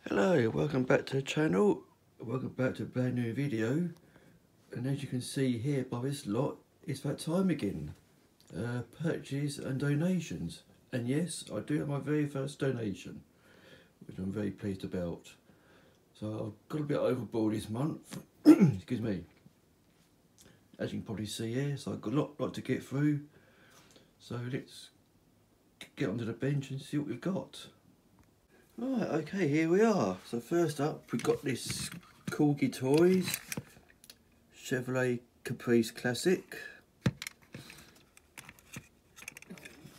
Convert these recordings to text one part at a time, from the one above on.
Hello, welcome back to the channel. Welcome back to a brand new video. And as you can see here by this lot, it's that time again. Purchases and donations. And yes, I do have my very first donation, which I'm very pleased about. So I've got a bit overboard this month. Excuse me. As you can probably see here, so I've got a lot to get through. So let's get onto the bench and see what we've got. Right, okay, here we are. So first up, we've got this Corgi Toys Chevrolet Caprice Classic.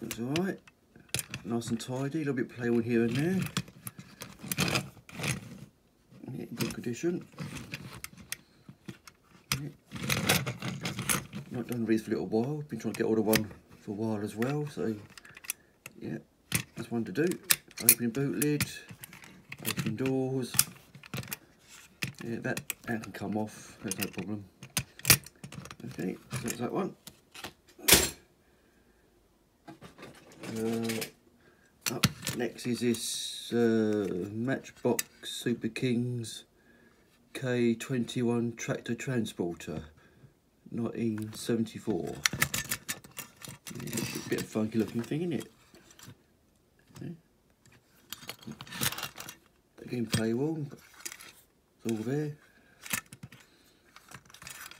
Looks alright. Nice and tidy, a little bit playable here and there. Yeah, good condition. Yeah. Not done these for a little while. Been trying to get hold of one for a while as well, so yeah, that's one to do. Opening boot lid, open doors. Yeah, that can come off, that's no problem. Okay, so that's that one. Up next is this Matchbox Super Kings K21 Tractor Transporter, 1974. Yeah, a bit of funky looking thing, isn't it? Yeah. Again, playable, it's all there.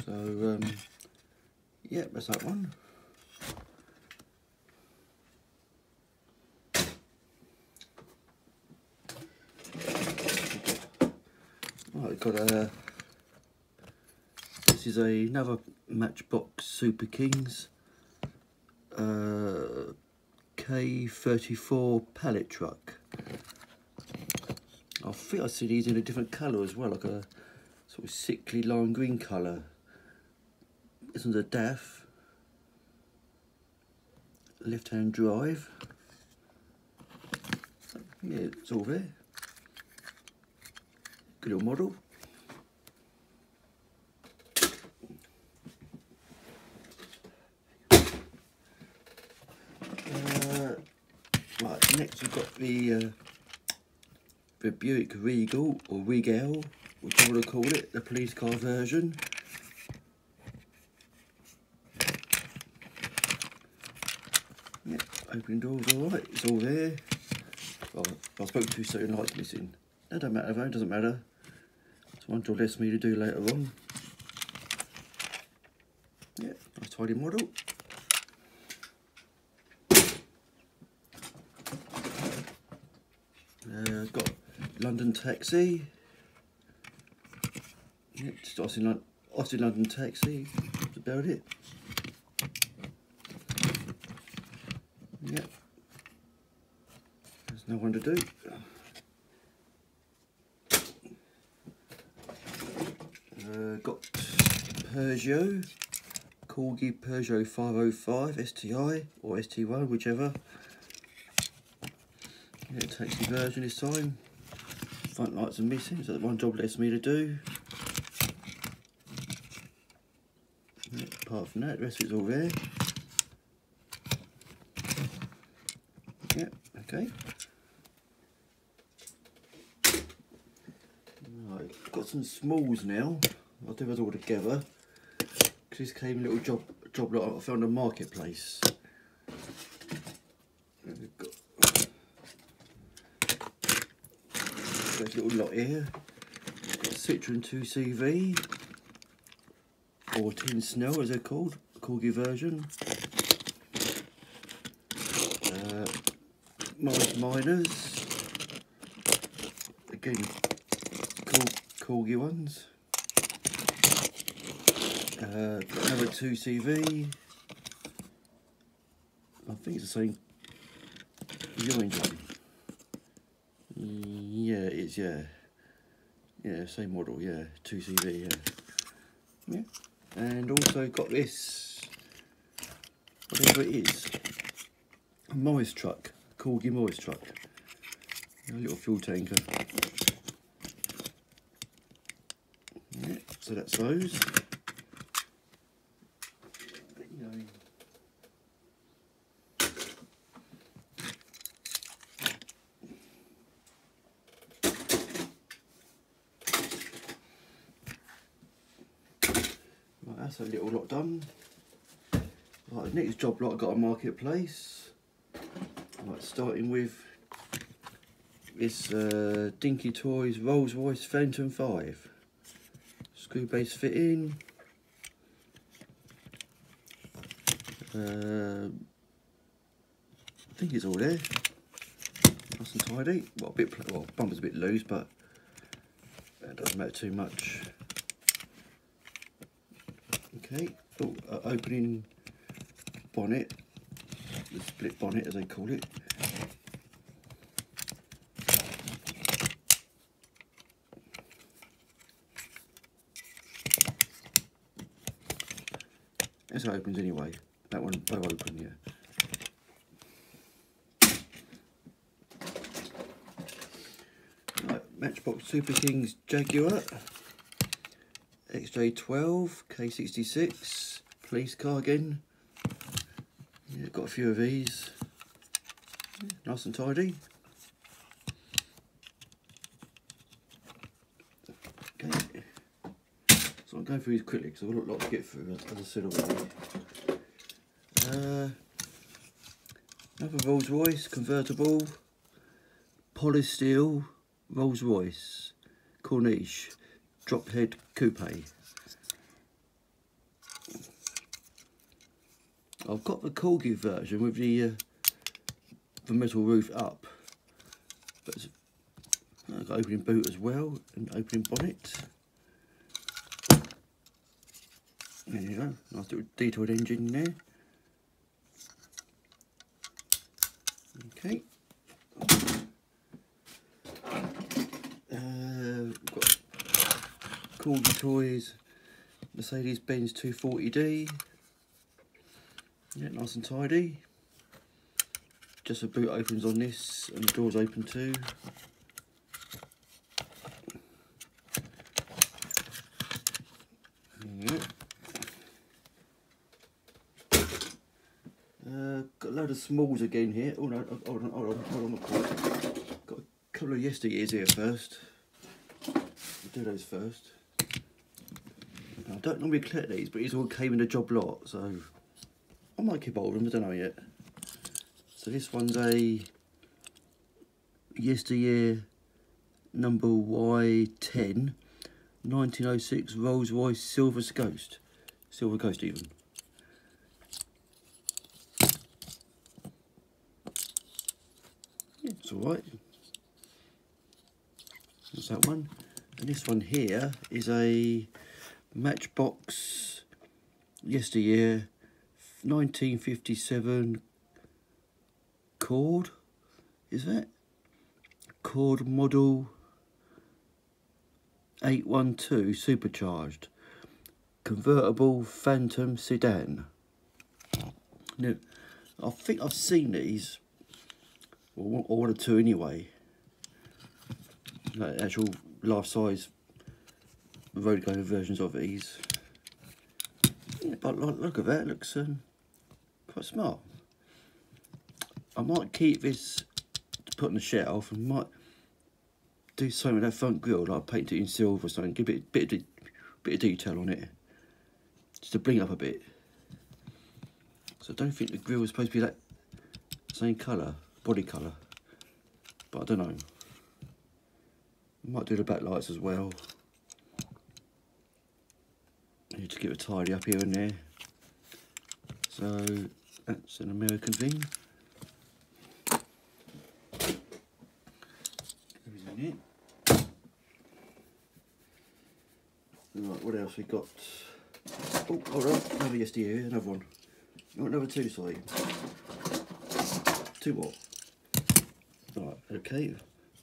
So yeah, that's that one. Right, we've got this is another Matchbox Super Kings K34 pallet truck. I think I see these in a different colour as well, like a sort of sickly lime green colour. This one's a DAF, left-hand drive. Yeah, it's all there. Good little model. Right, next we've got the Buick Regal, or Regal, whichever you want to call it, the police car version. Yep, opening doors alright, it's all there. Oh, I spoke to certain lights missing. That don't matter though, doesn't matter. It's one job less for me to do later on. Yeah, nice tidy model. Got London Taxi. Yeah, just Austin London Taxi. That's about it. Yeah. There's no one to do. Got Peugeot. Corgi Peugeot 505 STI or ST1, whichever. Yeah, taxi version this time. Front lights are missing, so that's one job less for me to do. Yeah, apart from that, the rest of it's all there. Yeah, okay. Right, got some smalls now. I'll do those all together. Because this came a little job lot I found on Marketplace. There's a little lot here. Got Citroen 2CV, or Tin Snell as they're called, Corgi version. Miners, again, Corgi ones. Got another 2CV. I think it's the same orange one. Yeah, it is, yeah. Yeah, same model, yeah, 2CV, yeah. Yeah, and also got this, whatever it is, a Morris truck, Corgi Morris truck. A little fuel tanker. Yeah, so that's those. that's a little lot done. Right, the next job lot I got on Marketplace. Right, starting with this Dinky Toys Rolls Royce Phantom 5. Screw base fitting. I think it's all there. Nice and tidy. Well, bumper's a bit loose, but that doesn't matter too much. Okay, opening bonnet, the split bonnet as they call it. That's how it opens anyway. That one will open, yeah. Right, Matchbox Super Kings Jaguar XJ12 K66 police car again. Yeah, got a few of these. Yeah, nice and tidy. Okay, so I'm going through these quickly because I've got a lot to get through, as I said already. Another Rolls Royce convertible, polysteel Rolls Royce Corniche drop head coupe. I've got the corgi version with the metal roof up, but I've got opening boot as well and opening bonnet. There you go, nice little detailed engine there. Okay. Got Corgi Toys Mercedes-Benz 240D. Yeah, nice and tidy. Just the boot opens on this and the doors open too. Yeah. Got a load of smalls again here. Oh no, hold on, not quite. Got a couple of yesteryears here first. We'll do those first. Now, I don't normally collect these, but these all came in a job lot, so I might keep hold of them, I don't know yet. So this one's a yesteryear number Y10 1906 Rolls Royce Silver Ghost. Silver Ghost even. Yeah, it's alright. That's that one. And this one here is a Matchbox yesteryear 1957 Cord, is that? Cord model 812 supercharged convertible Phantom sedan. Now, I think I've seen these, or one or two anyway, like actual life-size road-going versions of these. Yeah, but look at that, it looks quite smart. I might keep this to put on the shelf and might do something with that front grille, like paint it in silver or something, give it a bit of detail on it, just to bring it up a bit. So I don't think the grille is supposed to be that same colour, body colour, but I don't know. I might do the backlights as well. Need to give it a tidy up here and there. So that's an American thing. Goes in it. Right, what else we got? Oh, hold on, another yesteryear, another one. No, another two, sorry. Two more. Right, okay.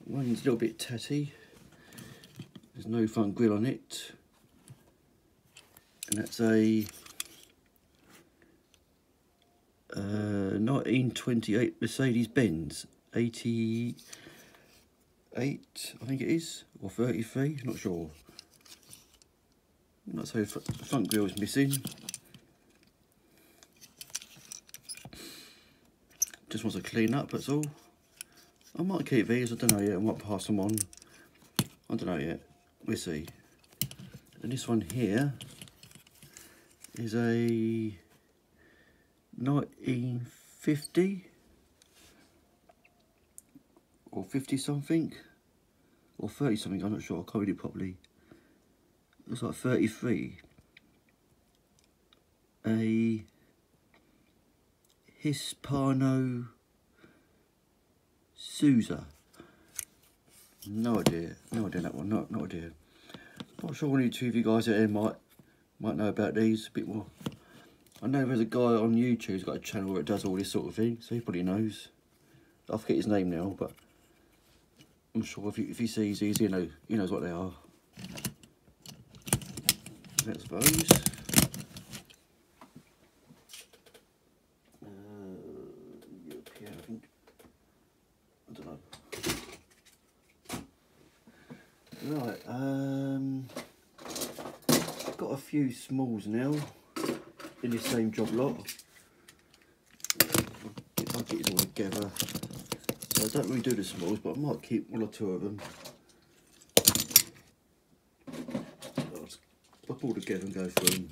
One's a little bit tatty. There's no front grille on it. And that's a 1928 Mercedes-Benz 88, I think it is, or 33, not sure. Not so the front grille is missing. Just wants to clean up, that's all. I might keep these, I don't know yet, I might pass them on. I don't know yet, we'll see. And this one here is a 1950 or 50 something or 30 something, I'm not sure, I can't read it properly. Looks like 33. A Hispano Souza. No idea that one, no idea. Not sure one of you two of you guys out there might know about these a bit more. I know there's a guy on YouTube who's got a channel where it does all this sort of thing, so he probably knows. I forget his name now, but I'm sure if he sees these, he knows what they are. That's those. European, I think. I don't know. Right, got a few smalls now in the same job lot. I'll get it all together. So I don't really do the smalls, but I might keep one or two of them. I'll pull together and go through them.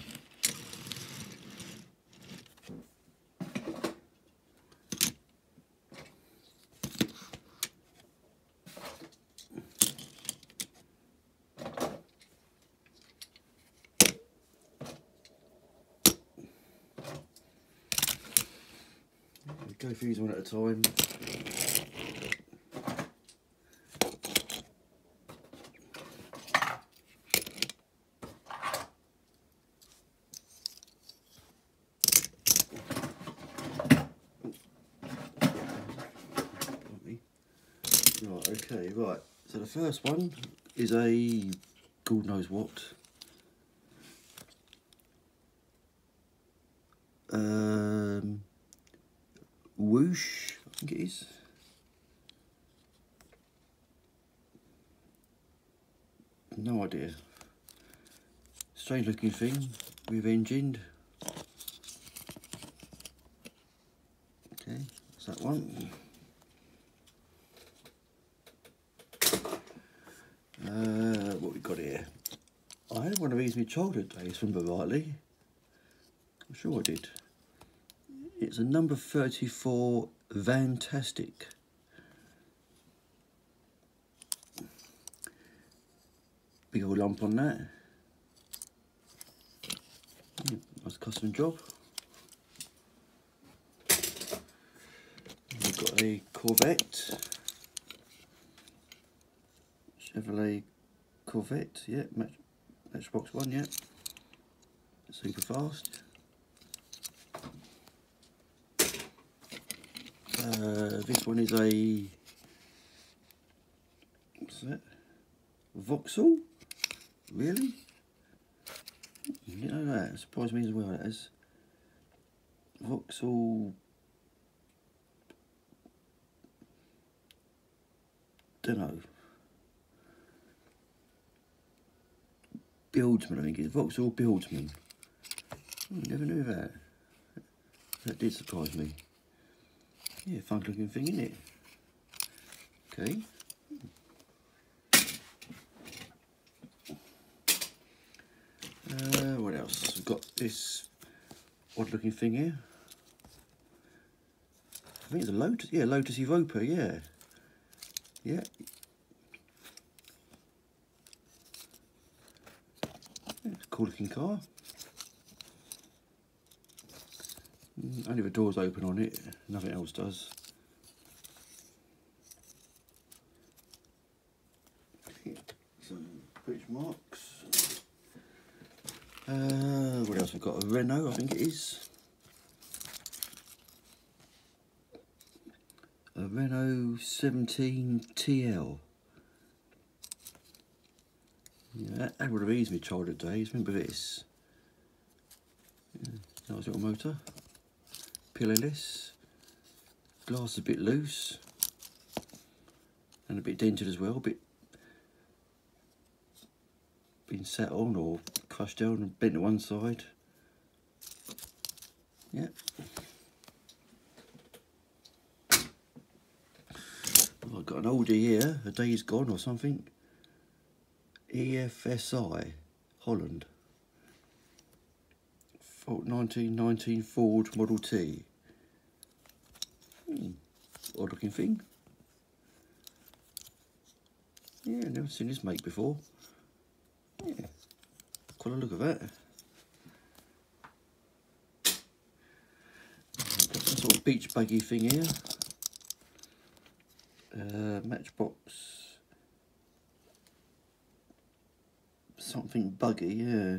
Go through these one at a time. Right, okay, right. So the first one is a God knows what. Whoosh, I think it is. No idea. Strange looking thing with engined. Okay, that's that one. What we got here? I had one of these in my childhood days, if I remember rightly. I'm sure I did. It's a number 34 Fantastic. Big old lump on that. Nice custom job. We've got a Corvette. Chevrolet Corvette, yeah, Matchbox one, yeah. Super fast. This one is a, what's that? Vauxhall? Really? You know that, surprised me as well, that is. Vauxhall, dunno. Buildsman, I think it is. Vauxhall Buildsman. Never knew that. That did surprise me. Yeah, fun looking thing, isn't it? Okay. What else? We've got this odd looking thing here. I think it's a Lotus. Yeah, Lotus Europa, yeah. Yeah. It's a cool looking car. Only the door's open on it, nothing else does. Some British marks. What else we've got? A Renault, I think it is. A Renault 17 TL. Yeah, that would have eased me childhood days. Remember this? Yeah, nice little motor. Pillarless. Glass a bit loose. And a bit dented as well. A bit been sat on or crushed down and bent to one side. Yeah. Oh, I've got an oldie here, a day's gone or something. EFSI, Holland. 1919 Ford Model T. Odd looking thing. Yeah, never seen this make before. Yeah, quite a look at that. Got some sort of beach buggy thing here. Matchbox. Something buggy, yeah.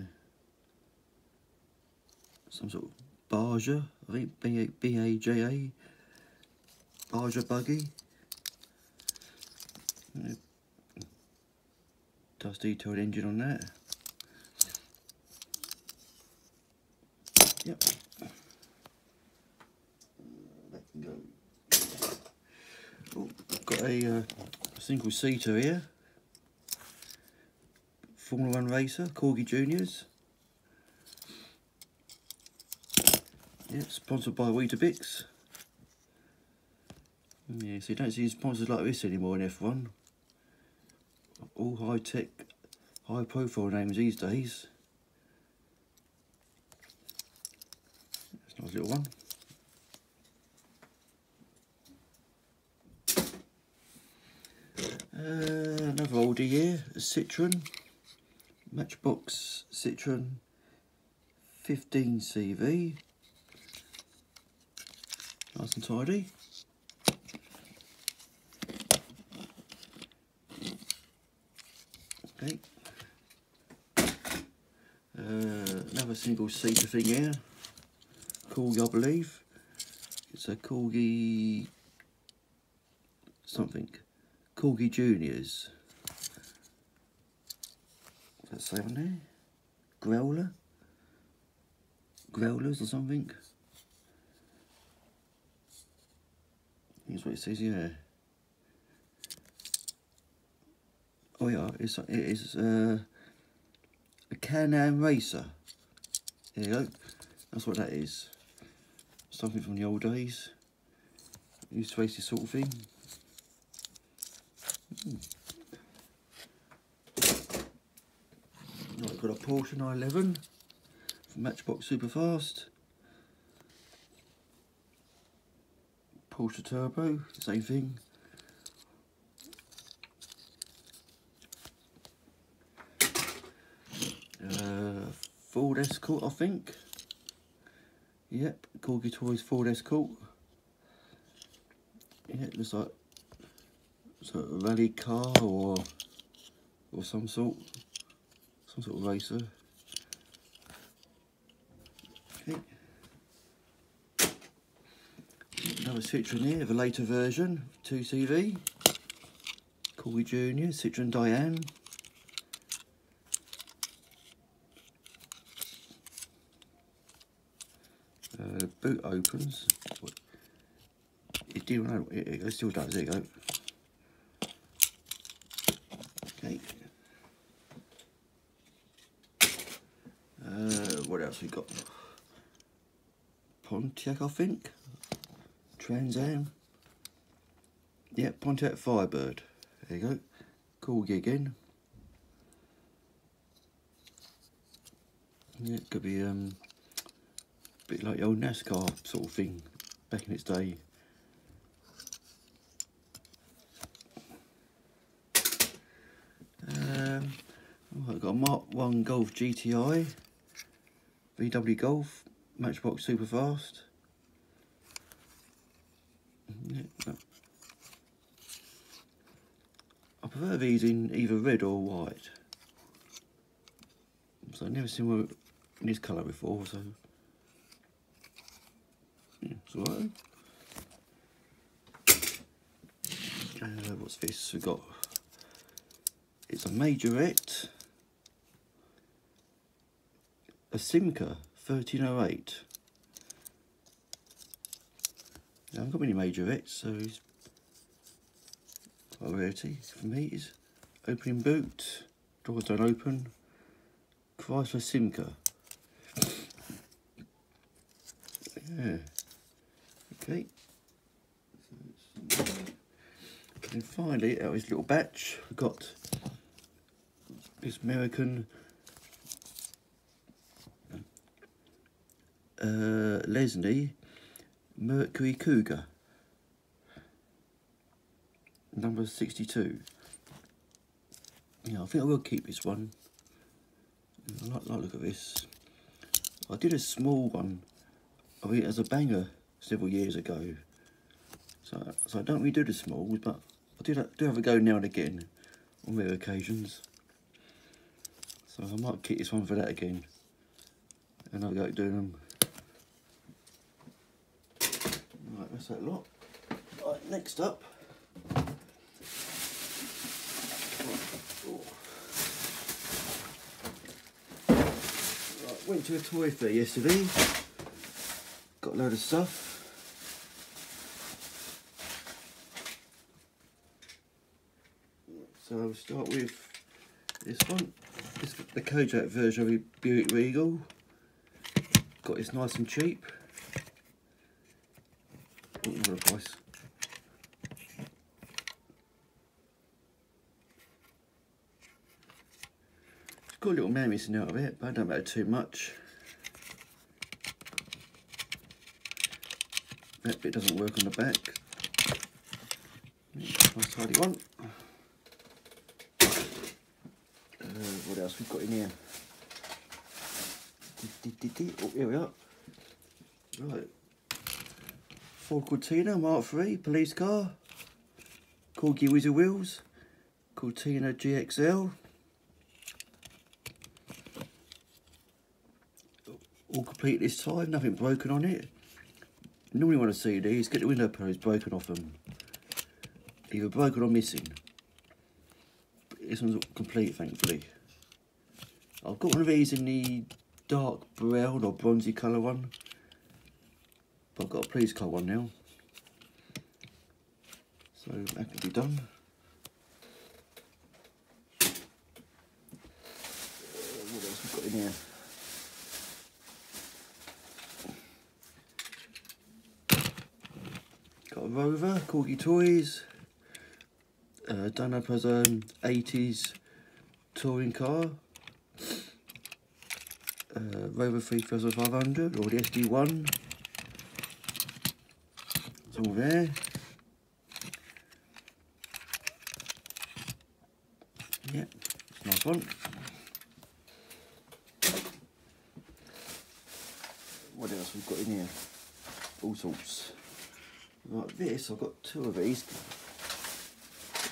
Some sort of Barger, I think B-A-J-A. Barger buggy. Yeah. Does detailed engine on that. Yep. That can go. Oh, got a single seater here. Formula 1 racer, Corgi Juniors. Yeah, sponsored by Weetabix. Yeah, so you don't see sponsors like this anymore in F1. All high-tech, high-profile names these days. That's a nice little one. Another oldie here, a Citroen. Matchbox Citroen 15 CV. Nice and tidy. Okay. Another single seater thing here. Corgi, I believe. It's a Corgi something. Corgi Juniors. What's that say on there? Growlers or something. Here's what it says here. Oh yeah, it is a Can-Am racer. There you go. That's what that is. Something from the old days. Used to race this sort of thing. Right, got a Porsche 911 from Matchbox Superfast. Porsche Turbo, same thing. Ford Escort, I think. Yep, Corgi Toys Ford Escort. Yeah, it looks like a rally car or some sort of racer. Okay. Another Citroen here, the later version, 2CV. Corgi Junior, Citroen Diane. The boot opens. It didn't know. It still does. There you go. Okay. What else we got? Pontiac, I think. Trans Am. Yeah, Pontiac Firebird. There you go. Corgi again. Yeah, it could be a bit like the old NASCAR sort of thing back in its day. I've got a Mark 1 Golf GTI, VW Golf, Matchbox Superfast. Yeah, I prefer these in either red or white. So I've never seen one in this colour before, so yeah, it's alright. What's this? We've got, it's a Majorette, a Simca 1308. I haven't got many Majorettes, so it's quite a rarity for me. It's opening boot, doors don't open. Chrysler Simca. Yeah. Okay. And finally, out of this little batch, we've got this American Lesney Mercury Cougar, number 62. Yeah, I think I will keep this one. I like the look of this. I did a small one, I mean, as a banger several years ago. So I don't really do the smalls, but I do have a go now and again on rare occasions. So I might keep this one for that again. And I'll go doing them. Right, that's that lot. Right, next up. Right, went to a toy fair yesterday. Got a load of stuff. So I'll start with this one. This is the Kojak version of the Buick Regal. Got this nice and cheap. Oh, what a price. It's got a little man missing out of it, but it don't matter too much. That bit doesn't work on the back. Nice tidy one. What else we've got in here? Oh, here we are. Right. Ford Cortina Mark III police car. Corgi Wizard wheels. Cortina GXL. All complete this time, nothing broken on it. Normally when I see these, get the window panels broken off them. Either broken or missing. But this one's complete, thankfully. I've got one of these in the dark brown or bronzy colour one. But I've got a police car one now. So that can be done. What else we've got in here? Got a Rover, Corgi Toys. Done up as an 80s touring car. Rover 3500 or the SD1. It's all there. Yeah, it's a nice one. What else we've got in here? All sorts. Like this, I've got two of these.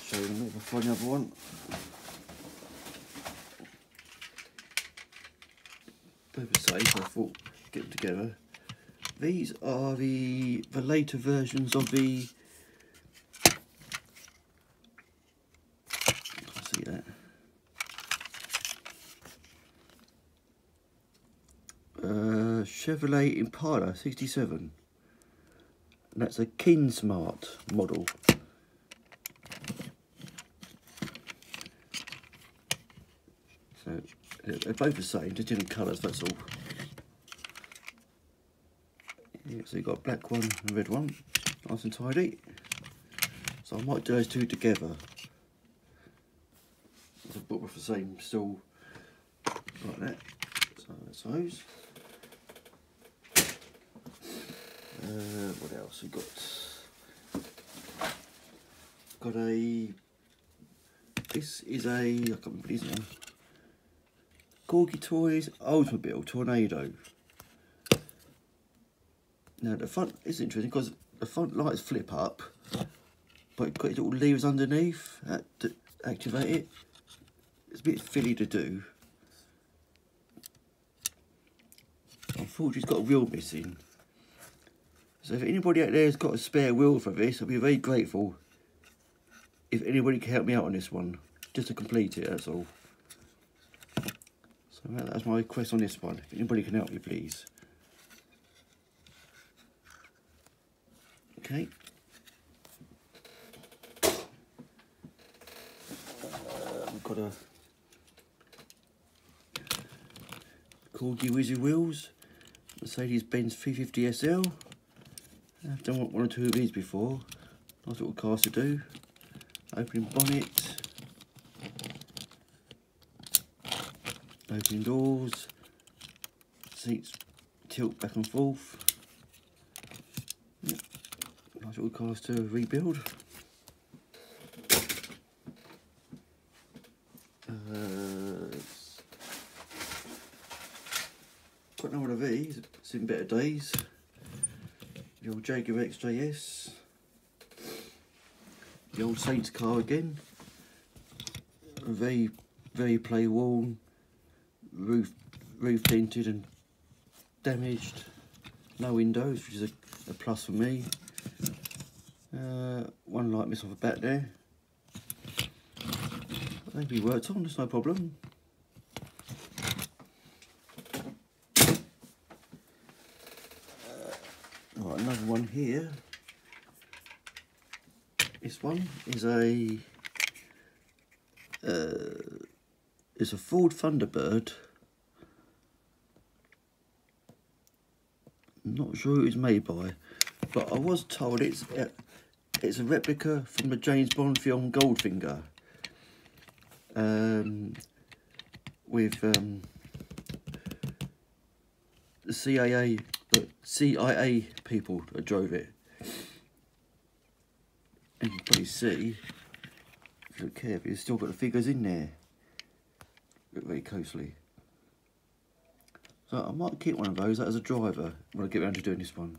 Show them if I find another one. Paper safe, I thought get them together. These are the later versions of the. Can't see that. Chevrolet Impala 67. And that's a Keen Smart model. So they're both the same, just different colours, that's all. Yeah, so you've got a black one and a red one, nice and tidy. So I might do those two together. I bought with the same still like that. So that's those. What else we got? Got a. This is a. I can't remember what it is now. Corgi Toys Oldsmobile Tornado. Now the front is interesting because the front lights flip up, but it's got little levers underneath to activate it. It's a bit fiddly to do. Unfortunately, it's got a wheel missing. So if anybody out there has got a spare wheel for this, I'd be very grateful if anybody can help me out on this one, just to complete it, that's all. So that's my request on this one, if anybody can help me please. Okay. We've got a Corgi Wizard wheels, Mercedes-Benz 350 SL. I've done one or two of these before. Nice little cars to do. Opening bonnet. Opening doors. Seats tilt back and forth. Yep. Nice little cars to rebuild. Got another one of these, it's in better days. The old Jaguar XJS. The old Saints car again. Very play worn. Roof tinted and damaged. No windows, which is a plus for me. One light missed off the back there. They can be worked on, that's no problem. Right, another one here. This one is it's a Ford Thunderbird. I'm not sure who it's made by, but I was told it's a replica from the James Bond film Goldfinger. With the CIA people that drove it. And you can probably see, if you look carefully, it's still got the figures in there. Look very closely. So I might keep one of those as a driver when I get around to doing this one.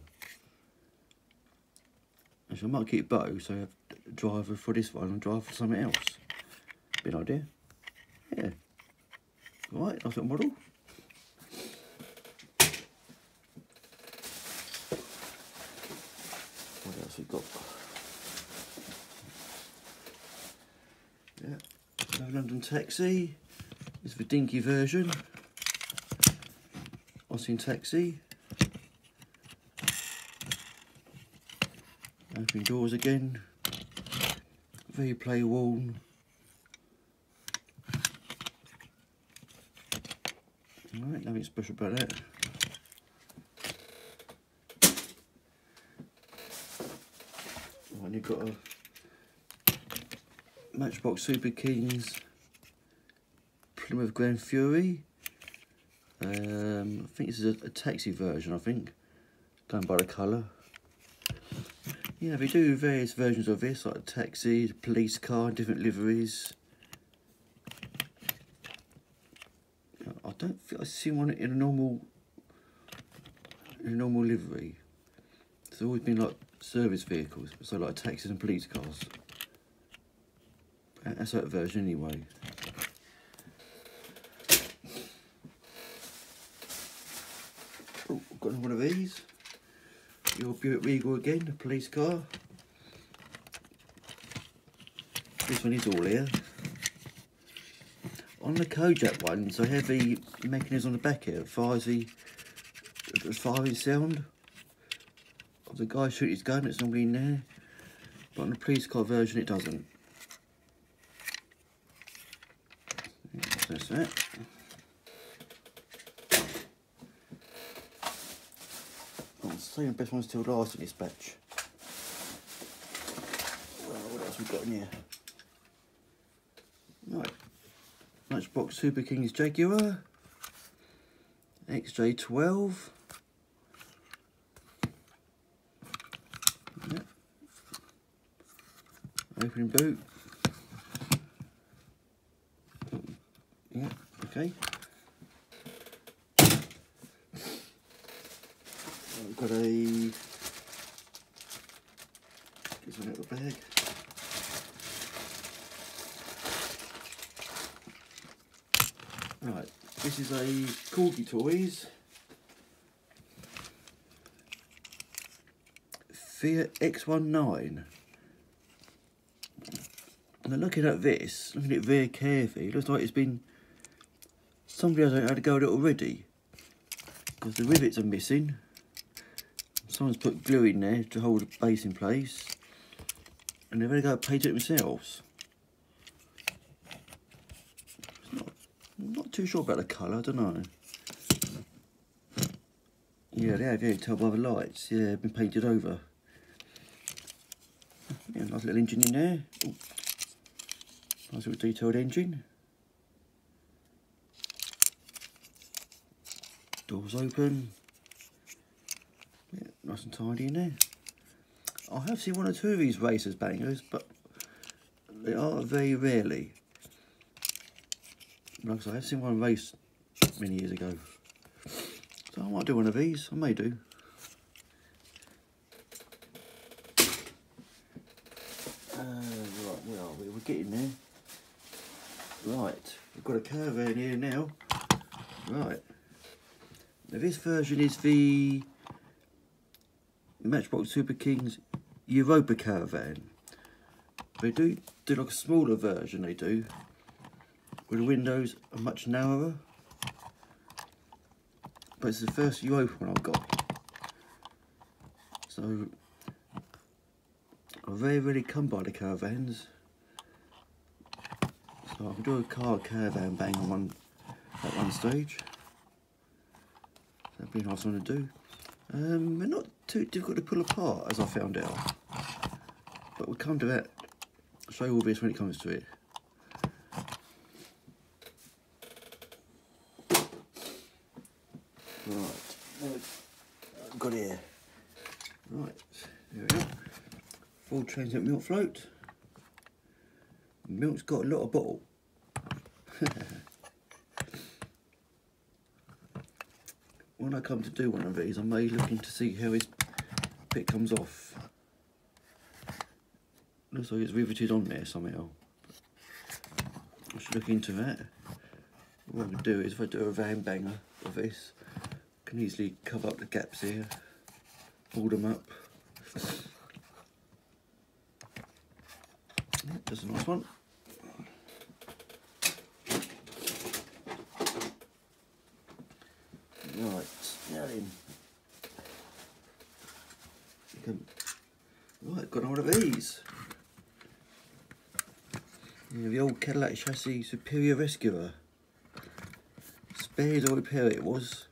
Actually, I might keep both, so I have a driver for this one and a driver for something else. Be an idea. Yeah. Right, nice little model. What else we got? Yeah, another London Taxi. This is the dinky version. Austin Taxi. Opening doors again. Very play worn. Alright, nothing special about that. Right, you've got a Matchbox Super Kings Plymouth Grand Fury. I think this is a taxi version, I think, going by the colour. Yeah, they do various versions of this, like a taxi, a police car, different liveries. I don't think I've seen one in a normal livery. It's always been like service vehicles, so like taxis and police cars. That's that version anyway. Oh, I've got one of these. Your Buick Regal again, a police car. This one is all here. On the Kojak ones, I have the mechanism on the back here that fires the firing sound of the guy shooting his gun. It's normally in there, but on the police car version it doesn't. Yeah, that's that. I'm saying the best ones till last in this batch. Well, what else we got in here? Right. Matchbox Super Kings Jaguar XJ12. Yep. Opening boot. Yeah, okay. I've got a this one out of the bag. Right, this is a Corgi Toys Fiat X19. And looking at this, looking at it very carefully, it looks like it's been, somebody hasn't had a go at it already, because the rivets are missing. Someone's put glue in there to hold the base in place, and they've had a go at painting it themselves. I'm not too sure about the colour, I don't know. Yeah, they have, yeah, you can tell by the lights. Yeah, they've been painted over. Yeah, nice little engine in there. Ooh. Nice little detailed engine. Doors open. Nice and tidy in there. I have seen one or two of these racers bangers, but they are very rarely. Like I said, I have seen one race many years ago. So I might do one of these, I may do. Right, where are we? We're getting there. Right, we've got a caravan here now. Right. Now this version is the Matchbox Super Kings Europa Caravan. They do like a smaller version, they do, where the windows are much narrower. But it's the first Europa one I've got. So I very rarely come by the caravans. So I can do a caravan bang on at one stage. That'd be a nice one to do. They're not too difficult to pull apart, as I found out. But we'll come to that. I'll show you all this when it comes to it. Right, I've got here. Right, there we go. Full transient milk float. Milk's got a lot of bottle. When I come to do one of these, I may look into see how his pit comes off. Looks like it's riveted on there somehow. I should look into that. What I could do is, if I do a van banger of this, I can easily cover up the gaps here, pull them up. Yeah, that's a nice one. Right, now then. Right, got one of these. Yeah, the old Cadillac chassis Superior Rescuer. Spares or repair it was.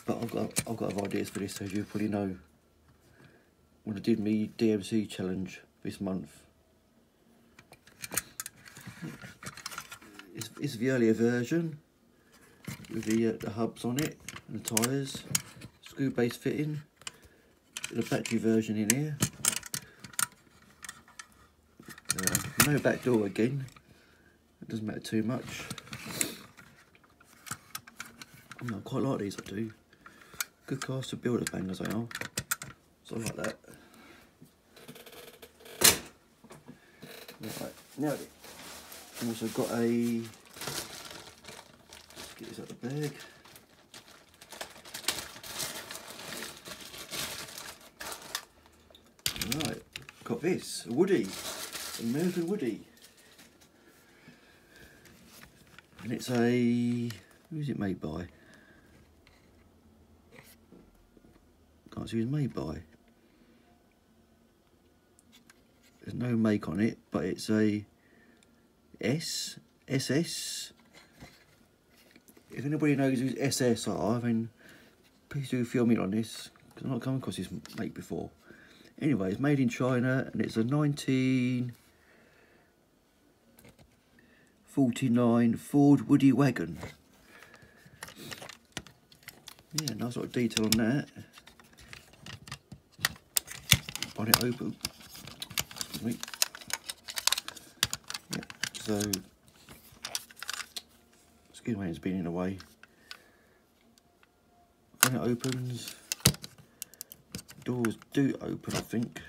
But I've got other ideas for this, as you probably know. When I did my DMC challenge this month. It's the earlier version with the hubs on it and the tyres, screw base fitting, the battery version in here. No back door again. It doesn't matter too much. I quite like these, I do. Good cars to build as bangers they are. So I like that. Right, now I've also got a, let's get this out of the bag. Right, got this, a Woody, American Woody. And it's a, who's it made by? Can't see who it's made by. There's no make on it, but it's a SS. If anybody knows who SS are, then please do fill me in on this, because I've not come across this make before. Anyway, it's made in China, and it's a 1949 Ford Woody wagon. Yeah, nice sort of detail on that. Bonnet open. Excuse me. Yeah, so, excuse me, it's been in the way. When it opens, doors do open, I think.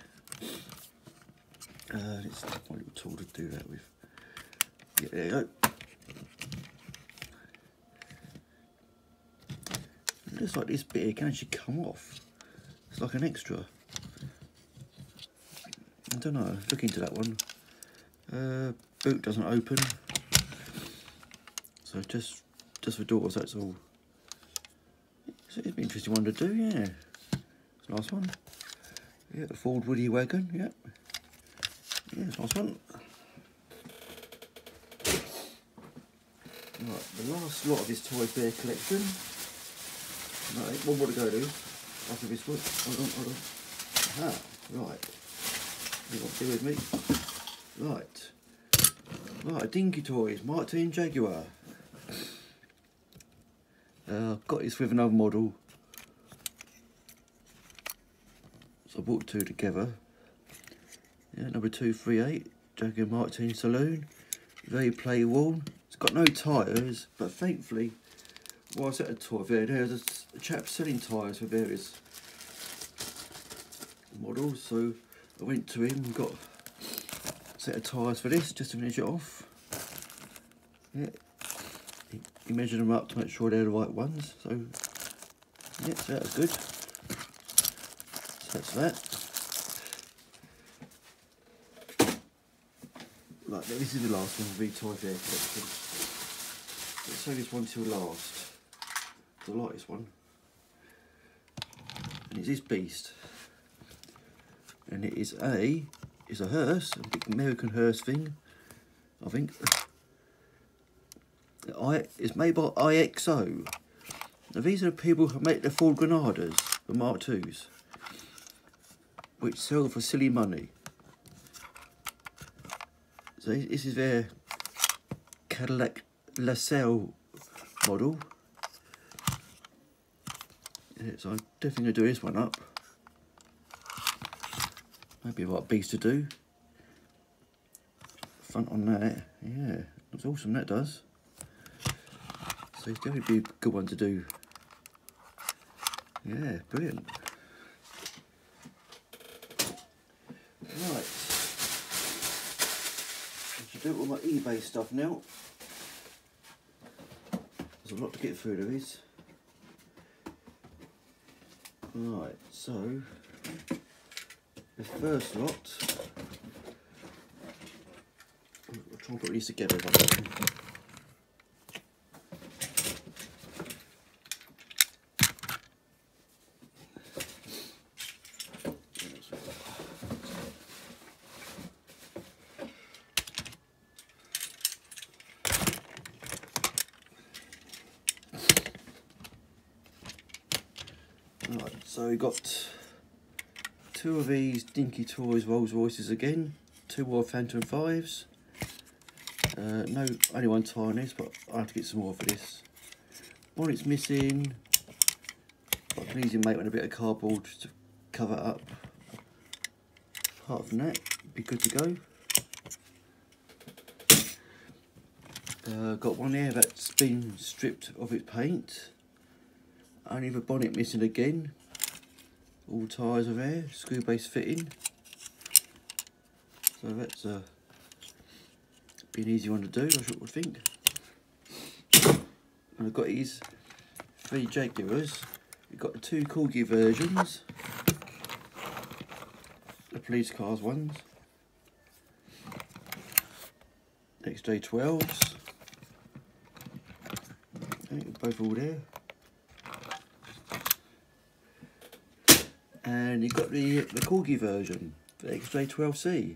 It's my little tool to do that with. Yeah, there you go. It looks like this bit here can actually come off. It's like an extra. I don't know, look into that one. Boot doesn't open. So just for doors, that's all. So it'd be an interesting one to do, yeah. It's a nice one. Yeah, the Ford Woody wagon, yeah. Yeah, it's a nice one. Right, the last lot of this Toy Fair collection. Right, one more to go to after this one. Hold on. Aha, right. You want to be with me? Right. Right, Dinky Toys, Martin Jaguar. I've got this with another model. So I bought two together. Yeah, number 238, Jagger Martin Saloon. Very play worn. It's got no tyres, but thankfully, while I was at the toy fair, there's a chap selling tyres for various models. So I went to him and got a set of tyres for this, just to finish it off. Yeah, he measured them up to make sure they're the right ones. So yeah, so that was good. So that's that. Right, this is the last one of the toy fair collection. Let's show this one till last. The lightest one. And it's this beast. And it is it's a hearse, a big American hearse thing, I think. It's made by IXO. Now these are the people who make the Ford Granadas, the Mark IIs, which sell for silly money. So this is their Cadillac LaSalle model. Yeah, so I'm definitely going to do this one up. Maybe a right beast to do. Front on that, yeah, looks awesome, that does. So it's definitely be a good one to do. Yeah, brilliant. Right. I should do all my eBay stuff now. There's a lot to get through, there is. Right, so the first lot, I'll try and put these together if I can. Right, so we got two of these Dinky Toys Rolls Royces again, two more Phantom 5s. No, only one tie on this, but I have to get some more for this. Bonnet's missing, but I can easily make one a bit of cardboard just to cover it up. Apart from that, be good to go. Got one here that's been stripped of its paint. Only the bonnet missing again. All tyres are there, screw base fitting. So that's be an easy one to do, I would think. And I've got these three Jaguars. We've got the two Corgi versions, the police cars ones, XJ12s. Okay, both all there. And you've got the Corgi version, the XJ12C.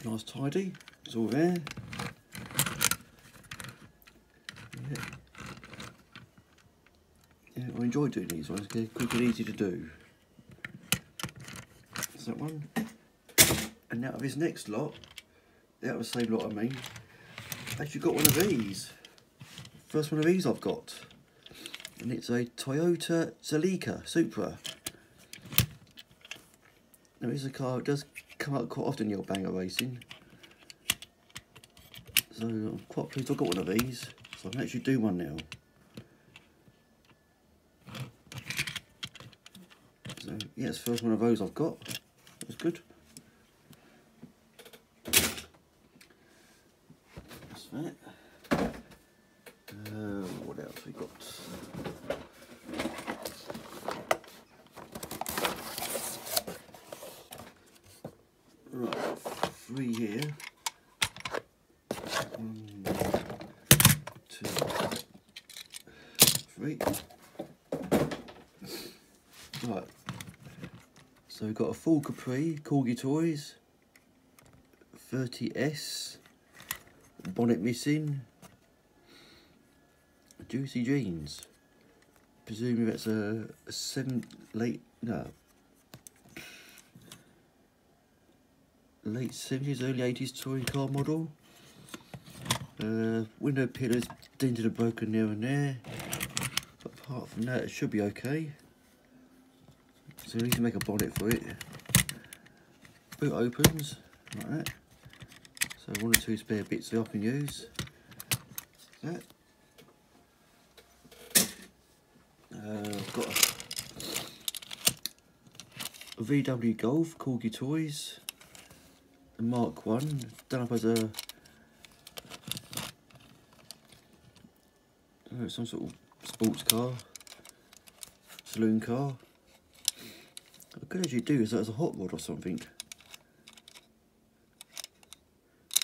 Nice tidy, it's all there. Yeah. Yeah, I enjoy doing these ones, they're quick and easy to do. That's that one. And out of this next lot, out of the same lot I mean, I've actually got one of these. First one of these I've got. And it's a Toyota Celica Supra. Now this is a car, it does come out quite often in your banger racing. So I'm quite pleased I've got one of these. So I can actually do one now. So yeah, it's the first one of those I've got. That's good. That's that. What else we got? Right, three here. 1, 2, 3. Right. So we've got a full Capri, Corgi Toys, 30S, bonnet missing, Juicy Jeans. Presumably that's a late 70s, early 80s touring car model. Window pillars dented and broken there and there. But apart from that, it should be okay. So we need to make a bonnet for it. Boot opens like that. So 1 or 2 spare bits that I can use. That. I've got a VW Golf Corgi Toys, a Mark 1, done up as a some sort of sports car, saloon car. I could actually do is that as a hot rod or something.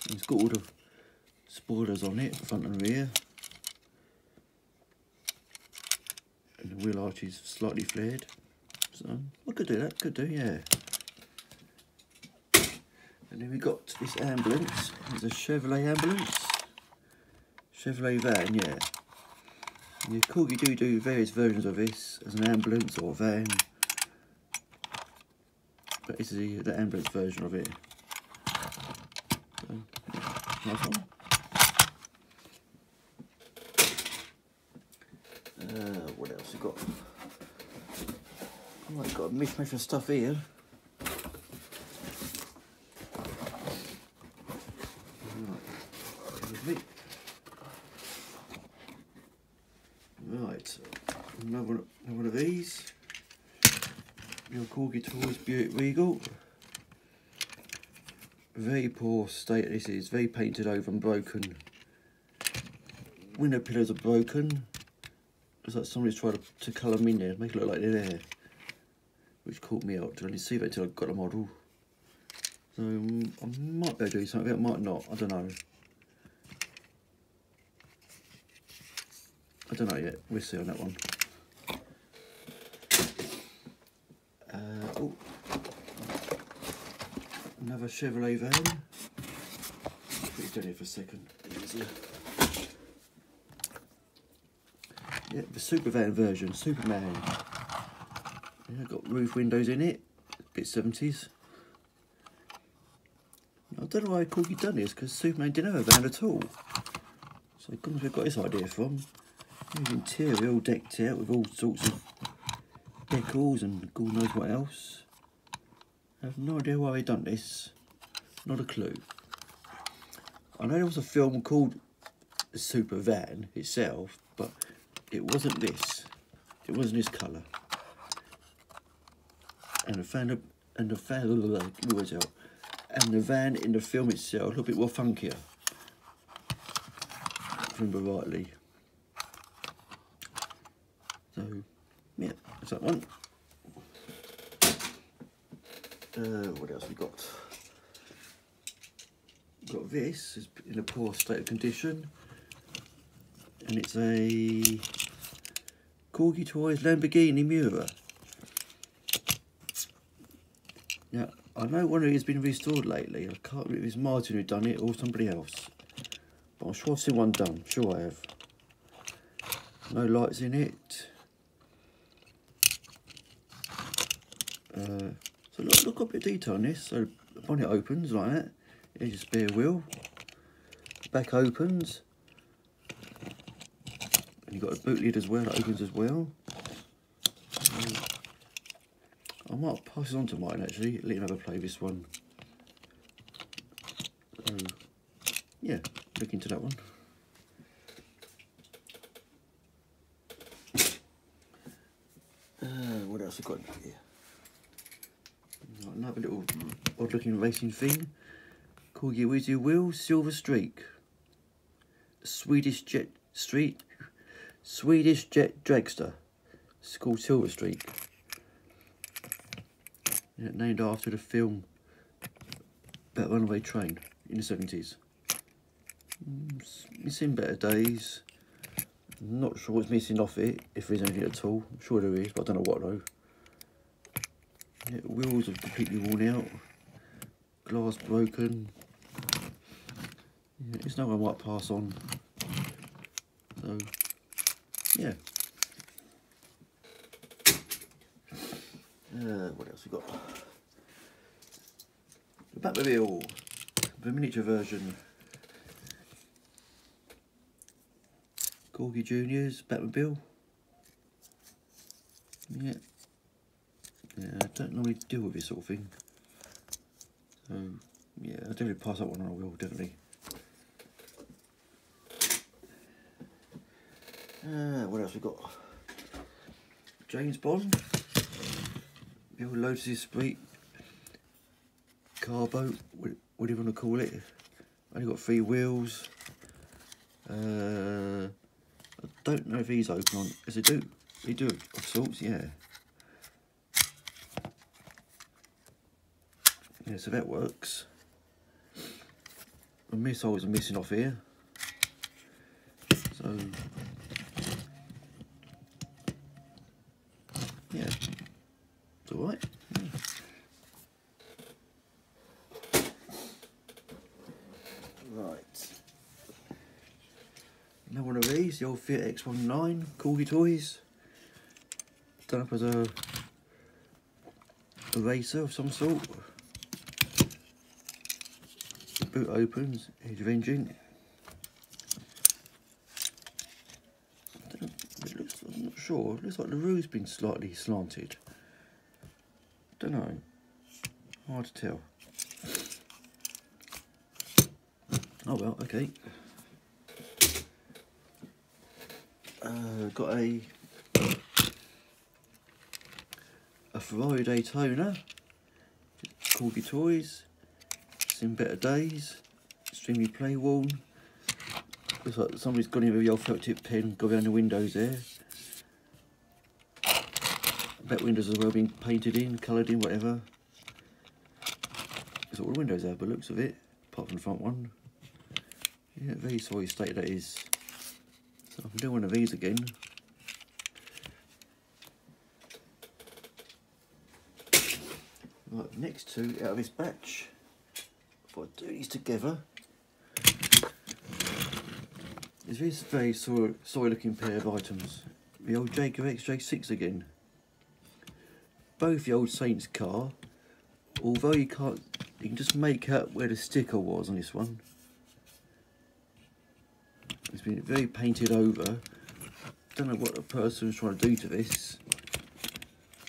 It's got all the spoilers on it, front and rear. And the wheel arch is slightly flared. So I could do that, could do, yeah. And then we got this ambulance. It's a Chevrolet ambulance. Chevrolet van, yeah. And Corgi do various versions of this as an ambulance or a van. But this is the ambulance version of it. So, nice one. What else we got? Oh, I've got a mishmash of stuff here. Right, another one of these. Your Corgi Toys Buick Regal. Very poor state this is, very painted over and broken. Window pillars are broken. Looks like somebody's tried to colour them in there, make it look like they're there. Which caught me out, I didn't see that until I got the model. So I might be able to do something, I might not, I don't know. I don't know yet, we'll see on that one. Oh, another Chevrolet van. Put it down here for a second, easier. Yeah, the super van version, Superman. Yeah, got roof windows in it, a bit 70s. I don't know why Corgi done this, because Superman didn't have a van at all. So I couldn't have got this idea from. The interior all decked out with all sorts of decals and God knows what else. I have no idea why they done this. Not a clue. I know there was a film called Super Van itself, but it wasn't this. It wasn't this colour. And the van in the van in the film itself a little bit more funkier. If I remember rightly. So yeah, that's that one. What else we got? Got this, it's in a poor state of condition, and it's a Corgi Toys Lamborghini Miura. Now, I know one of these has been restored lately. I can't remember if it's Martin who done it or somebody else, but I'm sure I've seen one done, sure I have. No lights in it. So look up a bit of detail on this. So the bonnet opens like that. Here's your spare wheel. The back opens. And you've got a boot lid as well that opens as well. I might pass it on to Martin actually, let him have a play with this one. So yeah, look into that one. What else have I got here? Another little odd looking racing thing. Corgi Wizzy Wheel Silver Streak. Swedish Jet Dragster. It's called Silver Streak. Yeah, named after the film about a runaway train in the 70s. It's in better days. I'm not sure what's missing off it, if there's anything at all. I'm sure there is, but I don't know what though. Yeah, wheels are completely worn out. Glass broken. Yeah, it's no one I might pass on. So, yeah. What else we got? The Batmobile, the miniature version. Corgi Juniors Batmobile. Yeah. Yeah, I don't normally deal with this sort of thing. So, yeah, I'll definitely pass that one on, I will, definitely. What else we got? James Bond. The old Lotus Esprit. Carbo, what do you want to call it? Only got 3 wheels. I don't know if these open on. Yes, they do. They do of sorts, yeah. Yeah, so that works. The missiles are missing off here. So, yeah, it's alright. Yeah. Right. Another one of these, the old Fiat X19 Corgi Toys. Done up as a racer of some sort. The boot opens, edge of engine. It looks, I'm not sure, it looks like the roof's been slightly slanted. Don't know, hard to tell. Oh well, okay. Got a Ferrari Daytona, Corgi Toys, seen better days, extremely play worn. Looks like somebody's gone in with the old felt tip pen, got around the windows there. Back windows as well being painted in, coloured in, whatever. That's all the windows have, by the looks of it, apart from the front one. Yeah, very sorry state that is. So I can do one of these again. Right, next two out of this batch. If I do these together, is this very sorry looking pair of items. The old Jaguar XJ6 again. Both the old Saints car, although you can just make out where the sticker was on this one. It's been very painted over. Don't know what the person was trying to do to this,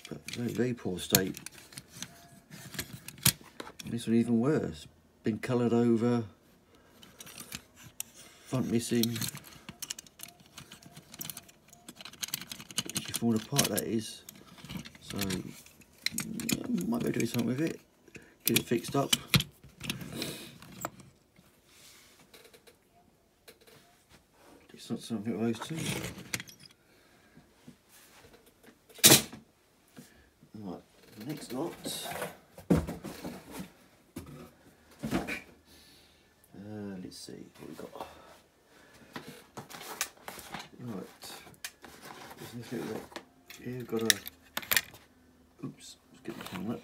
but very, very poor state. And this one even worse. Been coloured over, front missing. It's falling apart, that is. So, yeah, might be able to do something with it. Get it fixed up. It's not something of those two. Right, the next lot. Let's see what we've got. Right. Here we've got a. Oops, let's get the camera up.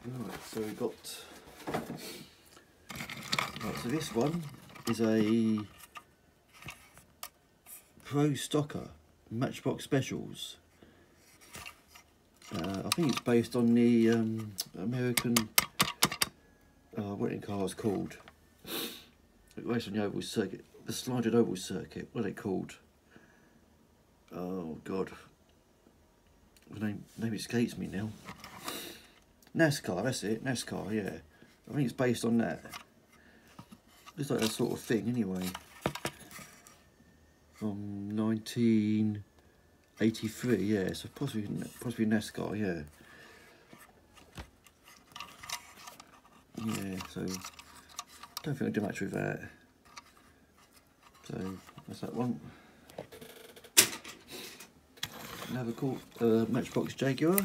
Right, so we've got. Right, so this one is a Pro Stocker Matchbox Specials. I think it's based on the American, what the car is called? Based on the oval circuit, the slided oval circuit. What are they called? Oh God, the name escapes me now. NASCAR, that's it. NASCAR, yeah. I think it's based on that. Looks like that sort of thing, anyway. From 1983, yeah. So possibly NASCAR, yeah. Yeah. So don't think I do much with that. So that's that one. Another cool Matchbox Jaguar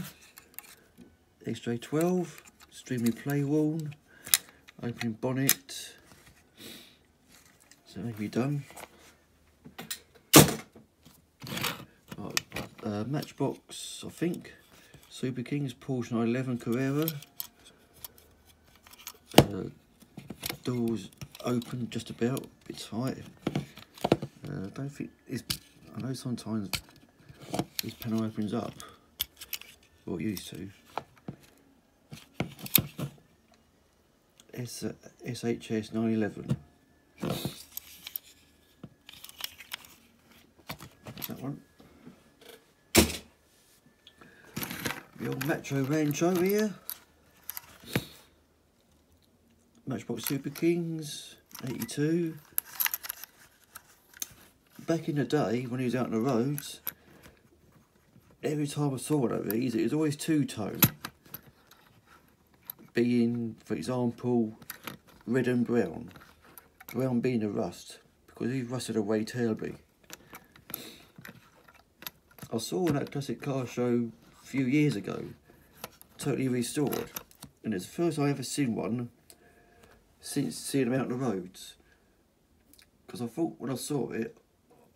XJ12, extremely play worn. Opening bonnet. So maybe done. Right, Matchbox, I think. Super Kings Porsche 911 Carrera. Doors open just about, a bit tight. I don't think it's. I know sometimes this panel opens up. Well, used to. It's SHS 911. That one. The old Metro Rancho here. Matchbox Super Kings, 82. Back in the day, when he was out on the roads, every time I saw one of these, it was always two-tone. Being, for example, red and brown. Brown being a rust, because he rusted away terribly. I saw one at a classic car show a few years ago, totally restored. And it's the first I ever seen one since seeing them out on the roads. Because I thought, when I saw it,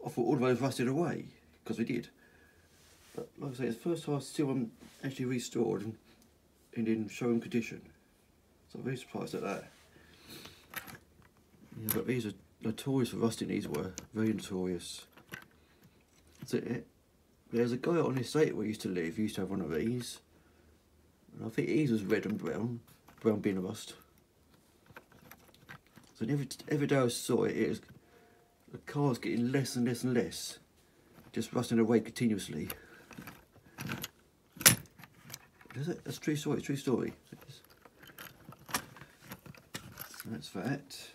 I thought all of those rusted away, because we did. But like I say, it's the first time I see one actually restored and in showroom condition. So I'm very surprised at that. Yeah, but these are notorious for rusting, these were. Very notorious. That's it. There's a guy on the estate where I used to live, he used to have one of these. And I think his was red and brown, brown being a rust. So every day I saw it, the car's getting less and less and less. Just rusting away continuously. Is it? That's a true story, true story. That's that.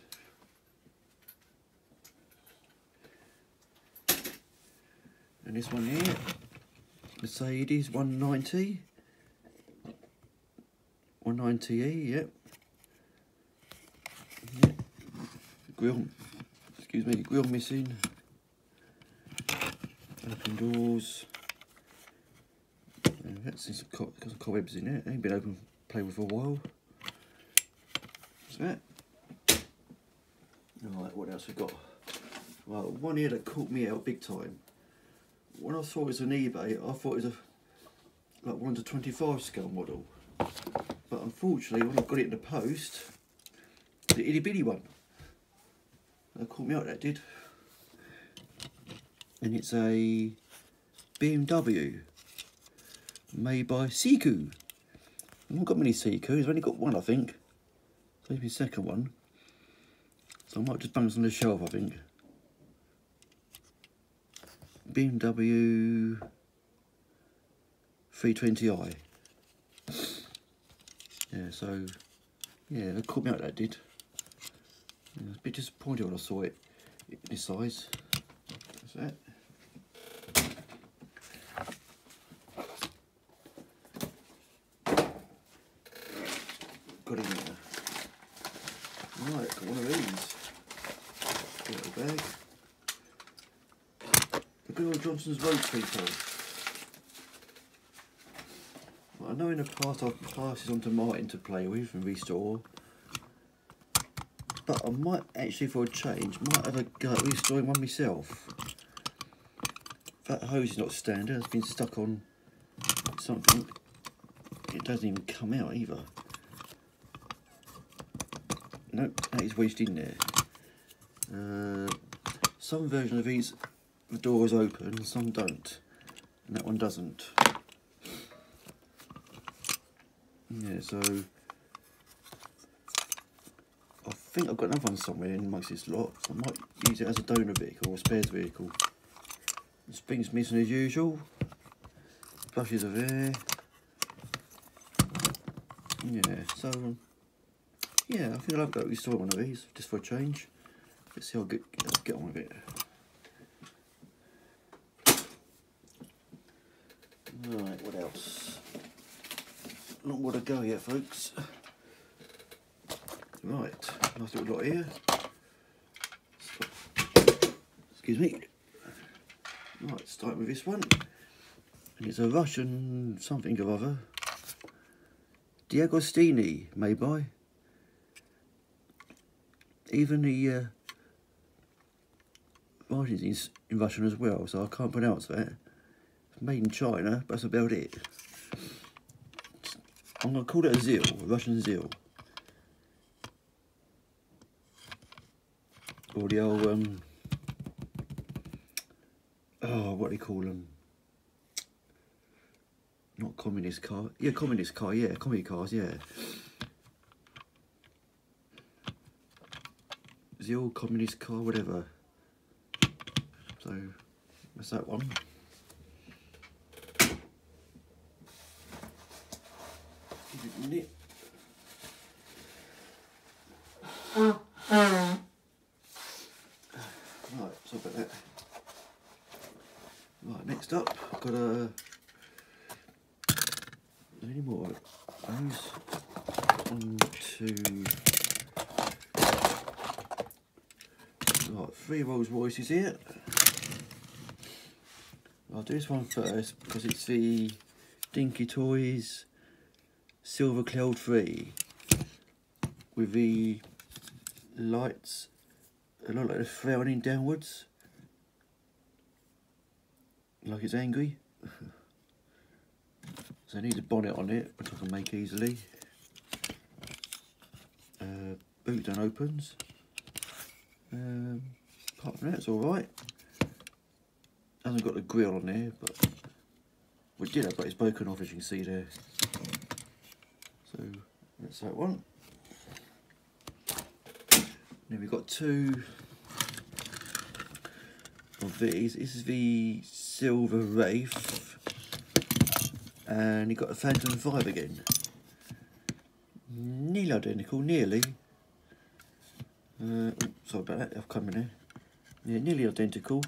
And this one here, Mercedes 190. 190E, yep. Yep. Grill, excuse me, grill missing. Open doors. And that's got some cobwebs in it. Ain't been open, played with for a while. What's that? Alright, what else we got? Well, one here that caught me out big time. When I saw it was on eBay, I thought it was like 1 to 25 scale model. But unfortunately, when I got it in the post, it's an itty bitty one. That caught me out, that did. And it's a BMW made by Seiko. I've not got many Seikos, I've only got one, I think. So it's my second one. So I might just bang this on the shelf, I think. BMW 320i. Yeah, so, yeah, that caught me out, that did. Yeah, I was a bit disappointed when I saw it in this size. That's that. Got in there. Right, got one of these. Little bag. The good old Johnson's Road people. Well, I know in the past I've passed this on to Martin to play with and restore. But I might actually, for a change, might have a go at restoring one myself. That hose is not standard, it's been stuck on something. It doesn't even come out either. Nope, that is wedged in there. Some versions of these, the door is open, some don't. And that one doesn't. Yeah, so I think I've got another one somewhere in amongst this lot. So I might use it as a donor vehicle or a spares vehicle. The spring's missing as usual. Brushes are there. Yeah, so yeah, I think I'll have to restore one of these just for a change. Let's see how I get on with it. Right, what else? Not more to go yet, folks. Right, nice little lot here. Excuse me. Right, starting with this one. And it's a Russian something or other. D'Agostini, made by. Even the writing's in Russian as well, so I can't pronounce that. It's made in China, but that's about it. I'm going to call it a Zil, a Russian Zil. Or the old, oh, what do you call them? not communist car. Yeah, communist car. Yeah, communist cars. Yeah. Is the old communist car, whatever. So that's that one. Give it a minute. Right, sorry about that. Right, next up, I've got a. Any more? Those 1, 2. Right, 3 Rolls Royces here. I'll do this one first because it's the Dinky Toys Silver Cloud 3 with the lights a lot like they're frowning downwards, like it's angry. So I need a bonnet on it, which I can make easily. Boot don't opens. Apart from that, it's alright. Hasn't got the grill on there, but we did have, but it's broken off, as you can see there. So that's that one. Then we've got 2 of these. This is the Silver Wraith, and you've got a Phantom 5 again. Nearly identical, nearly. Sorry about that, I've come in there. Yeah, nearly identical.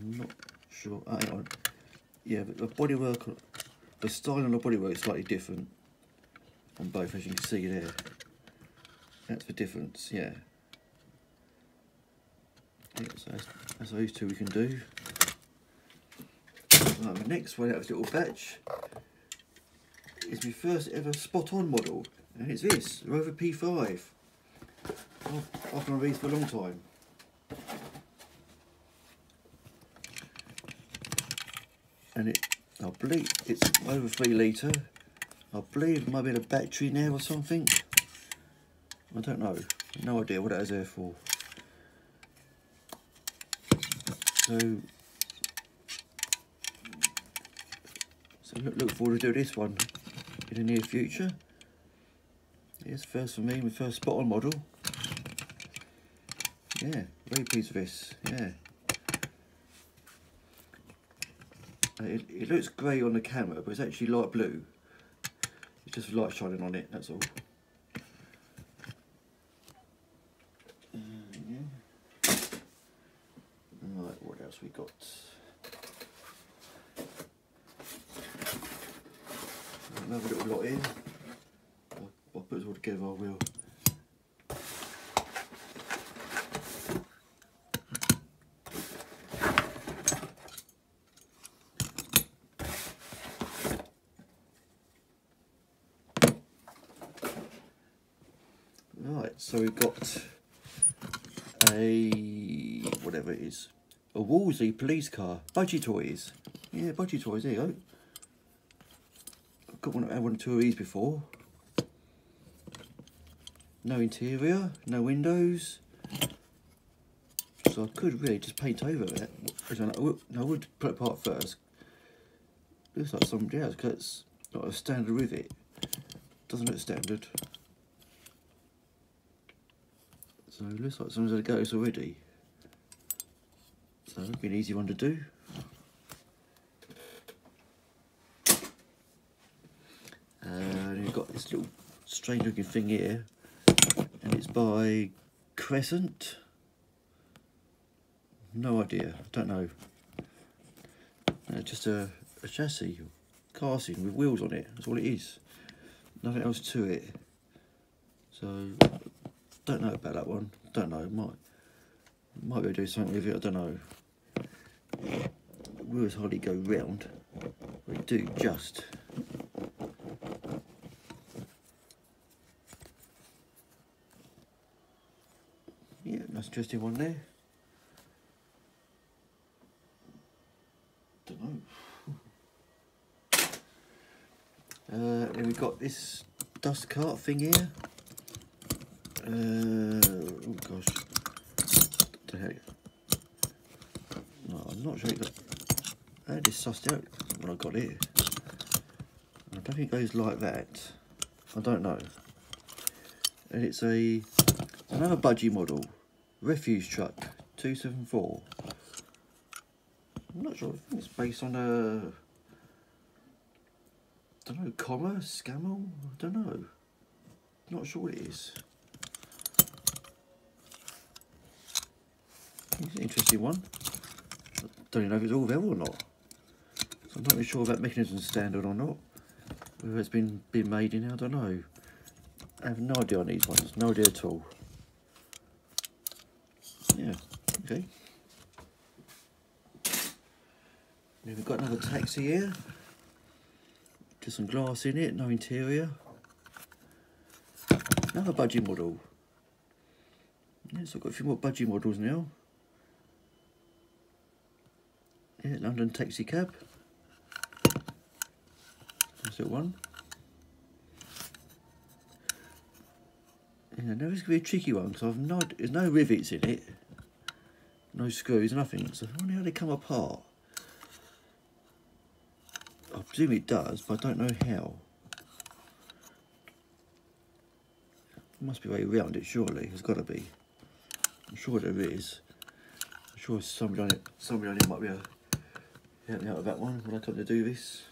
Not sure. Hang on. Yeah, but the bodywork, the style on the bodywork is slightly different on both, as you can see there. That's the difference, yeah. Yeah, so that's those 2 we can do. Right, the next one out of this little batch is my first ever spot-on model, and it's this Rover P5. I've been on these for a long time. And I believe it's over 3 litre. I believe it might be a battery now or something. I don't know. No idea what that is there for. So look forward to do this one in the near future. It's first for me, my first spot-on model. Yeah, very pleased with this. Yeah. It looks grey on the camera, but it's actually light blue. It's just light shining on it, that's all. Yeah. Right, what else we got? Another little lot here. I'll put it all together, I will. Right, so we've got a, whatever it is, a Wolseley police car, Budgie Toys. Yeah, Budgie Toys, there you go. I've got one or 2 of these before. No interior, no windows. So I could really just paint over that. I would put it apart first. Looks like somebody else, because it's not a standard with it. Doesn't look standard. So it looks like someone's had a go at this already. So it'd be an easy one to do. And you've got this little strange looking thing here, and it's by Crescent. No idea, don't know. Just a chassis, casting with wheels on it, that's all it is. Nothing else to it. So, don't know about that one, don't know, might be able to do something with it, I don't know. Wheels hardly go round, they do just. Yeah, nice interesting one there. Don't know. Then we've got this dust cart thing here. Oh gosh. What the heck? No, I'm not sure it got... I had this sussed out when I got it. I don't think it goes like that. I don't know. And it's another budgie model. Refuse truck 274. I'm not sure. I think it's based on a... I don't know, commerce, Scammel? I don't know. Not sure what it is. It's an interesting one. I don't even know if it's all there or not. So I'm not really sure about mechanism standard or not. Whether it's been made in, I don't know. I have no idea on these ones, no idea at all. Yeah, okay. Now we've got another taxi here. Just some glass in it, no interior. Another budgie model. Yeah, so I've got a few more budgie models now. Yeah, London taxi cab. That's that one. Yeah, now this could be a tricky one because there's no rivets in it, no screws, nothing. So I wonder how they come apart. I presume it does, but I don't know how. There must be a way around it, surely. There's got to be. I'm sure there is. I'm sure somebody on it might be able to help me out with that one when I come to do this.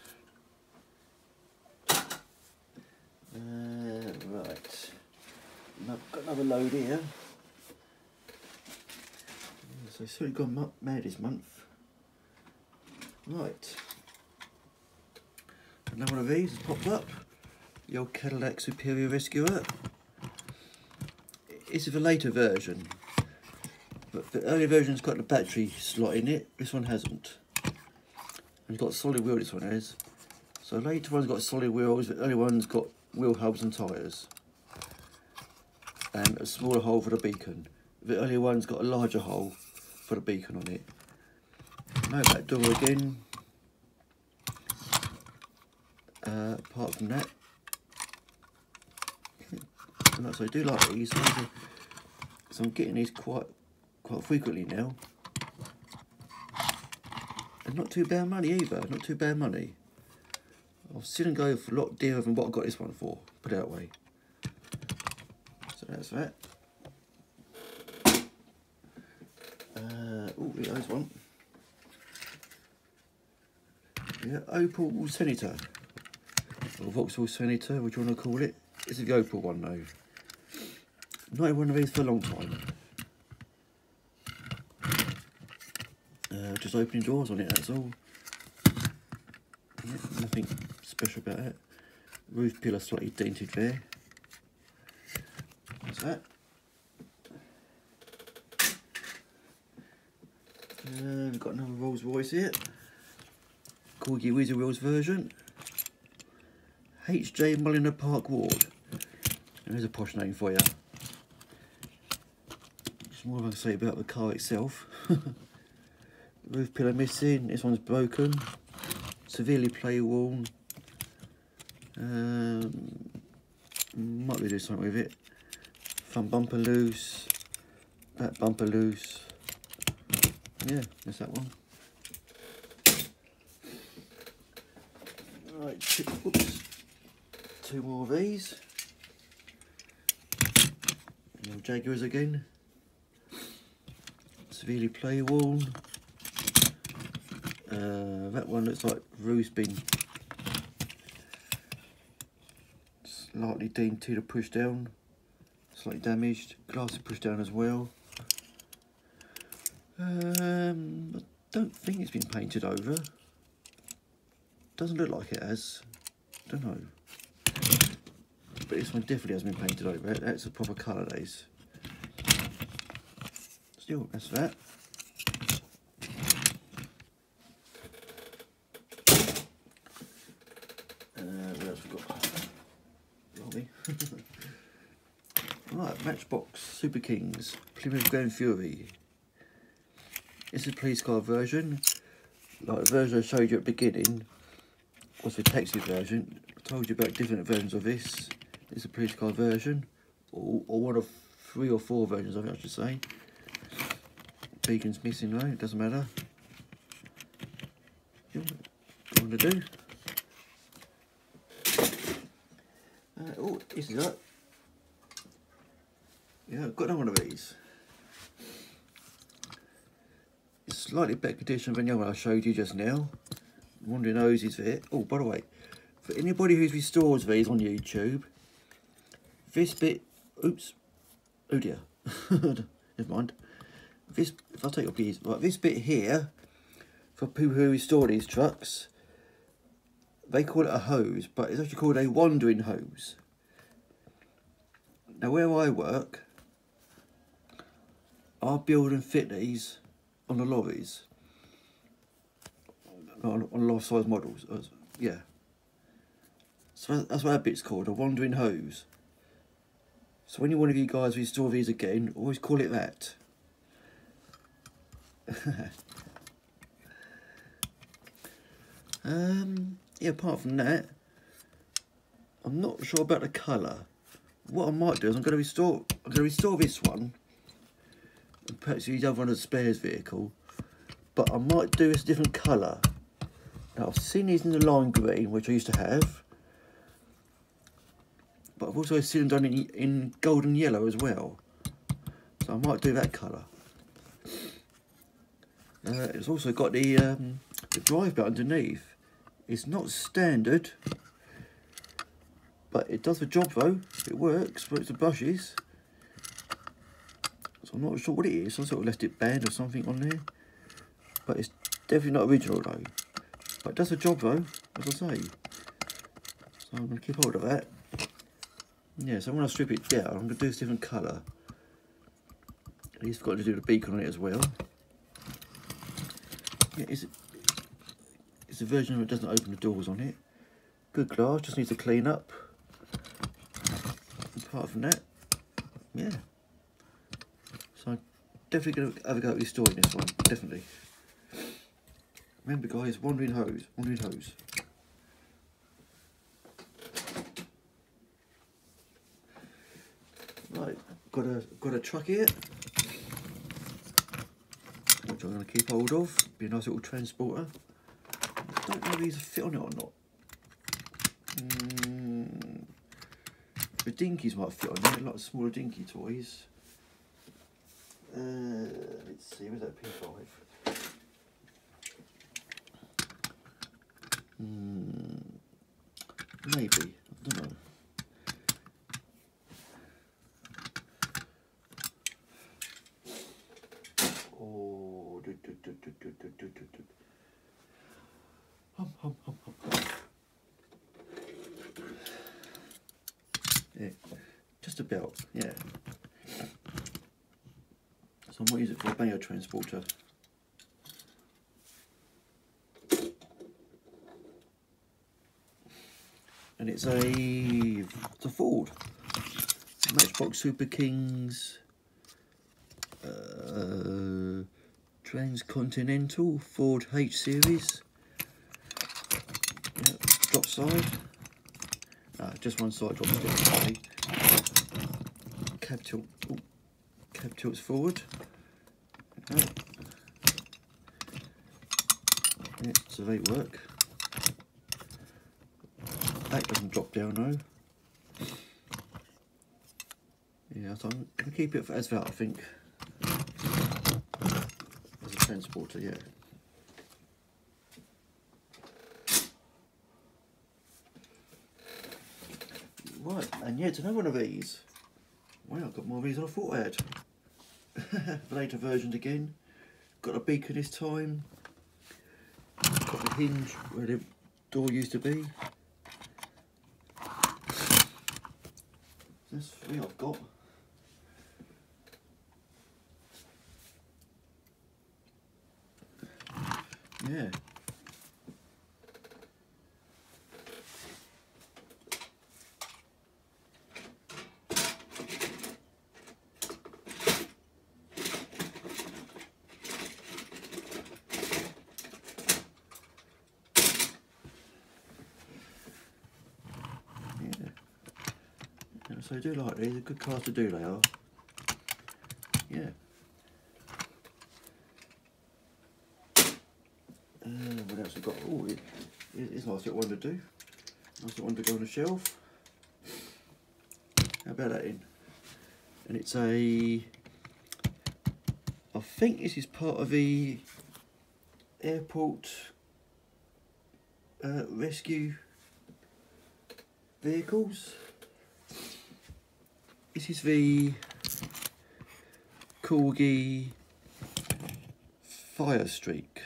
Right. I've got another load here. So it's really gone mad this month. Right. Another one of these has popped up. The old Cadillac Superior Rescuer. This is a later version. But the earlier version's got the battery slot in it. This one hasn't. And it's got a solid wheel, this one has. So the later one's got solid wheels, the earlier one's got wheel hubs and tyres. And a smaller hole for the beacon. The earlier one's got a larger hole for the beacon on it. No back door again. Apart from that, so I do like these. So I'm getting these quite frequently now. And not too bad money either. Not too bad money. I've seen them go for a lot dearer than what I got this one for. Put it that way. So that's that. Oh, there's one. Yeah, Opal Senator. Or Vauxhall Senator, what do you want to call it? This is the Opal one though. Not had one of these for a long time. Just opening doors on it, that's all. Yeah, nothing special about it. Roof pillar slightly dented there. That's that. We've got another Rolls Royce here. Corgi Wheezy Wheels version. H.J. Mulliner Park Ward. There's a posh name for you. Just more I can say about the car itself. Roof pillar missing. This one's broken. Severely play worn. Might be doing something with it. Front bumper loose. Back bumper loose. Yeah, that's that one. Right, oops. Two more of these. Jaguars again. Severely play worn. That one looks like roof's been slightly dented or pushed down. Slightly damaged. Glass is pushed down as well. I don't think it's been painted over. Doesn't look like it has. Don't know. But this one definitely hasn't been painted over. That's a proper colour, these. Still, that's that. What else we got? Blimey. Right, Matchbox Super Kings Plymouth Grand Fury. This is a police car version. Like the version I showed you at the beginning was the taxi version. I told you about different versions of this. This is a police car version. or one of 3 or 4 versions of it, I should say. Beacon's missing though, it doesn't matter. What do you want to do? Oh, this is up. Yeah, I've got another one of these. It's slightly better condition than the other one I showed you just now. Wandering Hoses for it. Oh, by the way, for anybody who restores these on YouTube, this bit, oops, oh dear, never mind. This, if I take up these, right, this bit here, for people who restore these trucks, they call it a hose, but it's actually called a wandering hose. Now where I work, I build and fit these on the lorries, on large size models, yeah. So that's what that bit's called, a wandering hose. So when one of you guys restore these again, always call it that. Yeah, apart from that, I'm not sure about the colour. What I might do is I'm going to restore this one, and perhaps use the other one as a spares vehicle, but I might do this different colour. Now I've seen these in the lime green, which I used to have, but I've also seen them done in golden yellow as well, so I might do that colour. It's also got the drive belt underneath. It's not standard, but it does the job though. It works the brushes. So I'm not sure what it is, some sort of elastic band or something on there, but it's definitely not original though. But it does the job though, as I say. So I'm going to keep hold of that. Yeah, so when I strip it down, I'm going to do this different colour. At least forgot to do the beacon on it as well. Yeah, it's a version that doesn't open the doors on it. Good glass, just needs to clean up. Apart from that, yeah. So I'm definitely going to have a go at restoring this one, definitely. Remember guys, wandering hose, wandering hose. Right, got a truck here, which I'm going to keep hold of. Be a nice little transporter. I don't know if these fit on it or not. The dinkies might fit on there, a lot of smaller dinky toys. Let's see, where's that P5? Maybe, I don't know. Oh, yeah, just about, yeah. So I might use it for a bayo transporter. And it's a Ford Matchbox Super Kings Transcontinental Ford H Series. Yeah, drop side. Just one side drops down. Cab tilt. Ooh, cab tilts forward. Okay. Yeah, so they work. That doesn't drop down though. Yeah, so I'm going to keep it as that, I think. As a transporter, yeah. Right, and yeah, it's another one of these. Wow, I've got more of these than I thought I had. Later versions again. Got a beacon this time. Got the hinge where the door used to be. That's 3 I've got. Yeah. So I do like these, a good cars to do they are. Yeah. What else we got? Oh, it's a nice little one to do. Nice little one to go on the shelf. How about that in? And it's a... I think this is part of the airport rescue vehicles. This is the Corgi Fire Streak.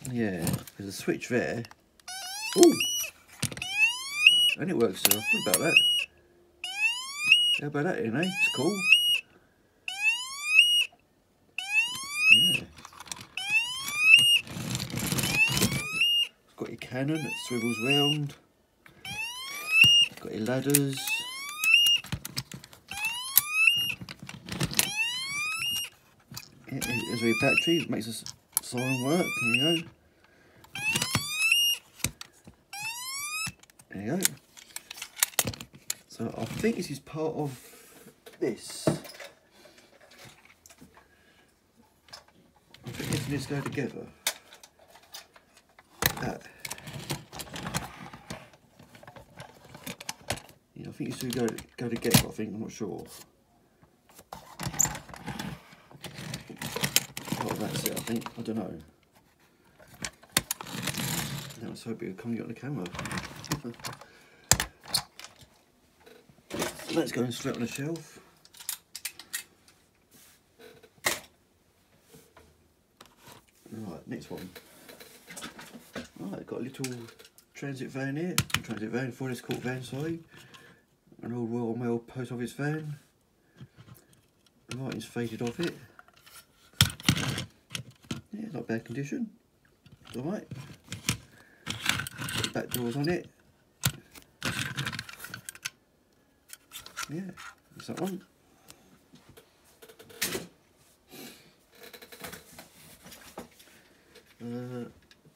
Yeah, there's a switch there. Ooh! And it works, so what about that? How about that, eh? It's cool. Yeah. It's got your cannon that swivels round. It's got your ladders. Yeah, there's your battery that makes the siren work. There you go. There you go. So I think this is part of this. I think this and this go together. That. Yeah, I think these two go together. I think, I'm not sure. Oh, that's it. I think. I don't know. Let's hope it'll come on the camera. Let's go straight on the shelf. Right, next one. Right, got a little transit van here. Transit van, Forest Court van, sorry. An old Royal Mail post office van. The writing's faded off it. Yeah, not bad condition. It's alright. Got the back doors on it. Yeah, that's that one.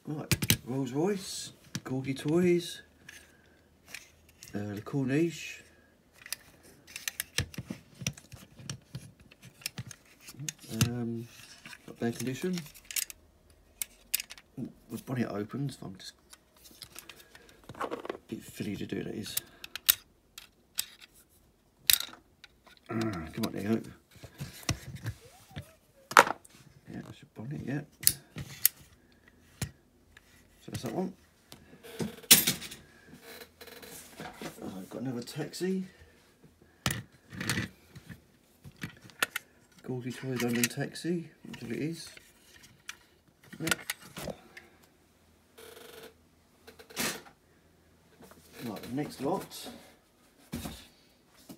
Right, Rolls Royce, Corgi Toys, the Corniche, not bad condition. Ooh, the bonnet opens, I'm just a bit filly to do that is. Come on, there you go. Yeah, that's your bonnet, yeah. So that's that one. I've got another taxi. Corgi Toys London Taxi, which it is. Yeah. Right, the next lot.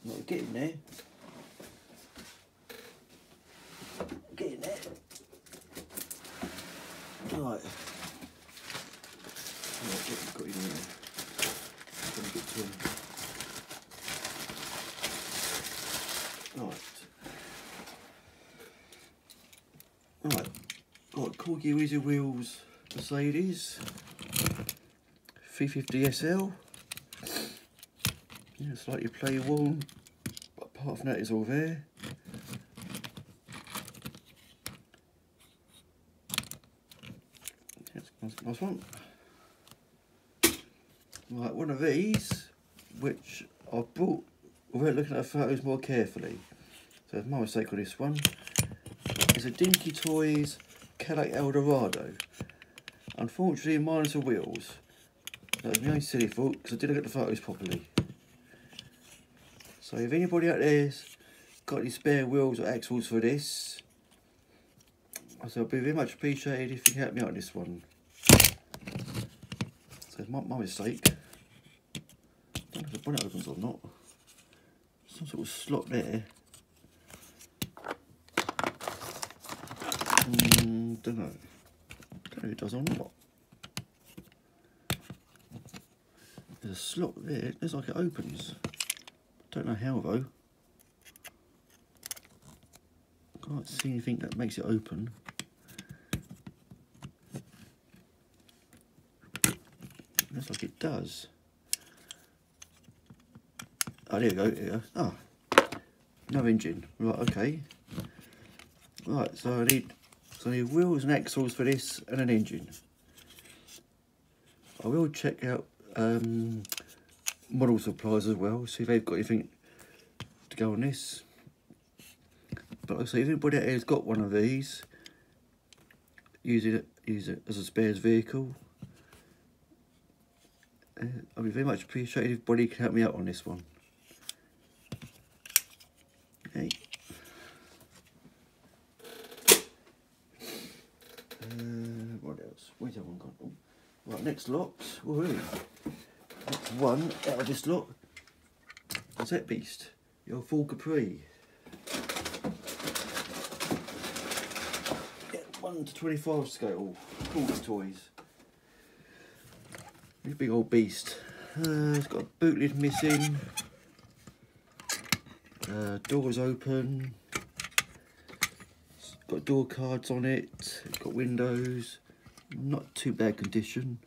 Not getting there. Getting there. Right. Got in there. Gonna get to him. Right. Right. Got Corgi Wheezy Wheels Mercedes 350 SL. Yeah, slightly play worn, but apart from that, it's all there. Nice one. Right, one of these, which I bought without looking at the photos more carefully. So it's my mistake on this one. It's a Dinky Toys Cadillac Eldorado. Unfortunately, minus the wheels. That was my own silly fault because I didn't look at the photos properly. So if anybody out there's got any spare wheels or axles for this, I said it'd be very much appreciated if you can help me out on this one. So it's my mistake. I don't know if the bonnet opens or not. Some sort of slot there. Don't know. Don't know if it does or not. There's a slot there. It looks like it opens. Don't know how though. Can't see anything that makes it open. Looks like it does. Oh, there we go, there we go. Oh, no engine. Right, okay. Right, so I need wheels and axles for this and an engine. I will check out model suppliers as well, see if they've got anything to go on this. But like I say, if anybody out here has got one of these, use it as a spares vehicle. I'd be very much appreciated if anybody can help me out on this one. Okay. What else? Where's that one gone? Oh. Right, next lot. Woohoo! Next one out of this lot is that beast, your full Capri. Yeah, 1 to 25 scale, Forks toys. This big old beast. It's got a boot lid missing. Doors open. It's got door cards on it. It's got windows. Not too bad condition.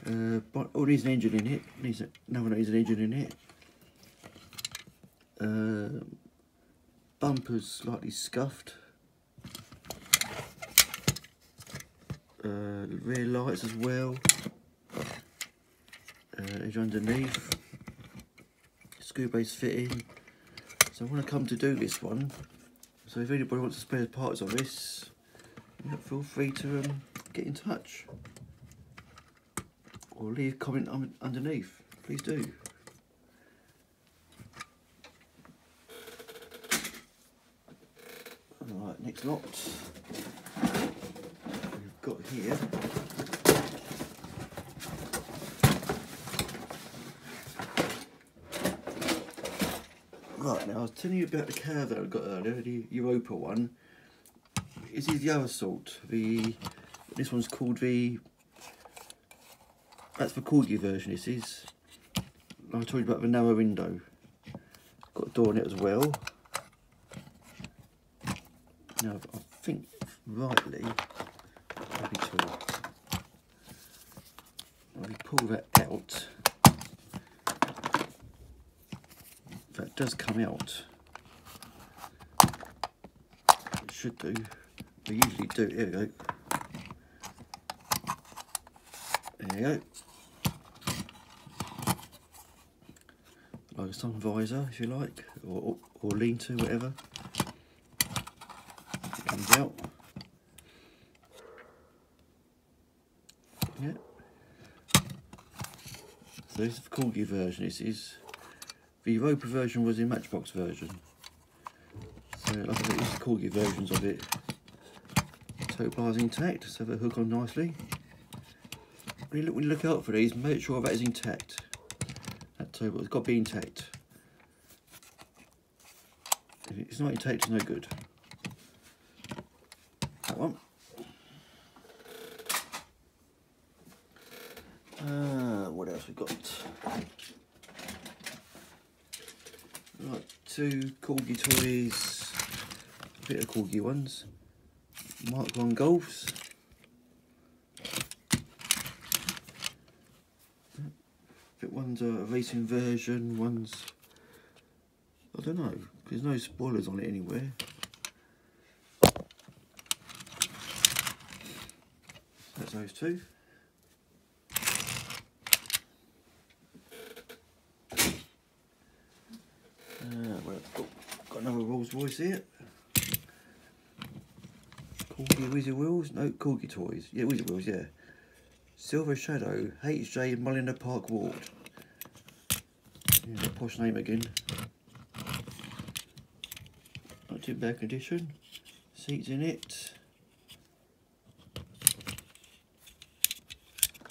But oh, needs an engine in it. Needs an engine in it. Bumper's slightly scuffed. Rear lights as well. Edge underneath. Screw base fitting. So I want to come to do this one. So if anybody wants to spare parts of this, feel free to get in touch or leave a comment underneath. Please do. Alright, next lot we've got here. Right, now I was telling you about the car that I got earlier, the Europa one. This is the other sort. This one's called that's the corgi version, this is. I told you about the narrow window. Got a door on it as well. Now, I think rightly, let me pull that out. That does come out. It should do. We usually do. Here we go. There you go. Like a sun visor, if you like, or lean to, whatever. It comes out. Yeah. So this is the corgi version. This is. The Europa version was the Matchbox version. So like I said, this is the corgi versions of it. Tow bar's intact, let's have a hook on nicely. When you look out for these, make sure that is intact. That tow bar has got to be intact. If it's not intact, it's no good. That one. What else we got? Right, 2 corgi toys, a bit of corgi ones. Mark 1 Golfs. But one's a racing version, one's, I don't know, there's no spoilers on it anywhere. That's those 2. Got another Rolls Royce here. Corgi Wizzy Wheels? No, Corgi Toys. Yeah, Wizzy Wheels, yeah. Silver Shadow, HJ Mulliner Park Ward. Yeah, that posh name again. Not too bad condition. Seats in it.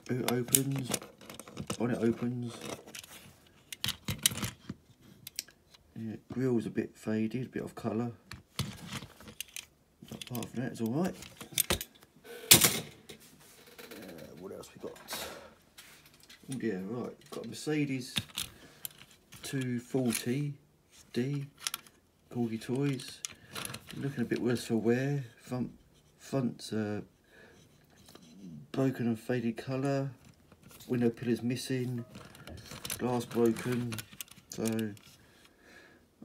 Boot opens. Bonnet opens. Yeah, grill's a bit faded, a bit off colour. Apart from that, it's alright. What else we got? Oh yeah, right. Got a Mercedes 240D Corgi Toys. Looking a bit worse for wear. Front's broken and faded colour. Window pillars missing. Glass broken. So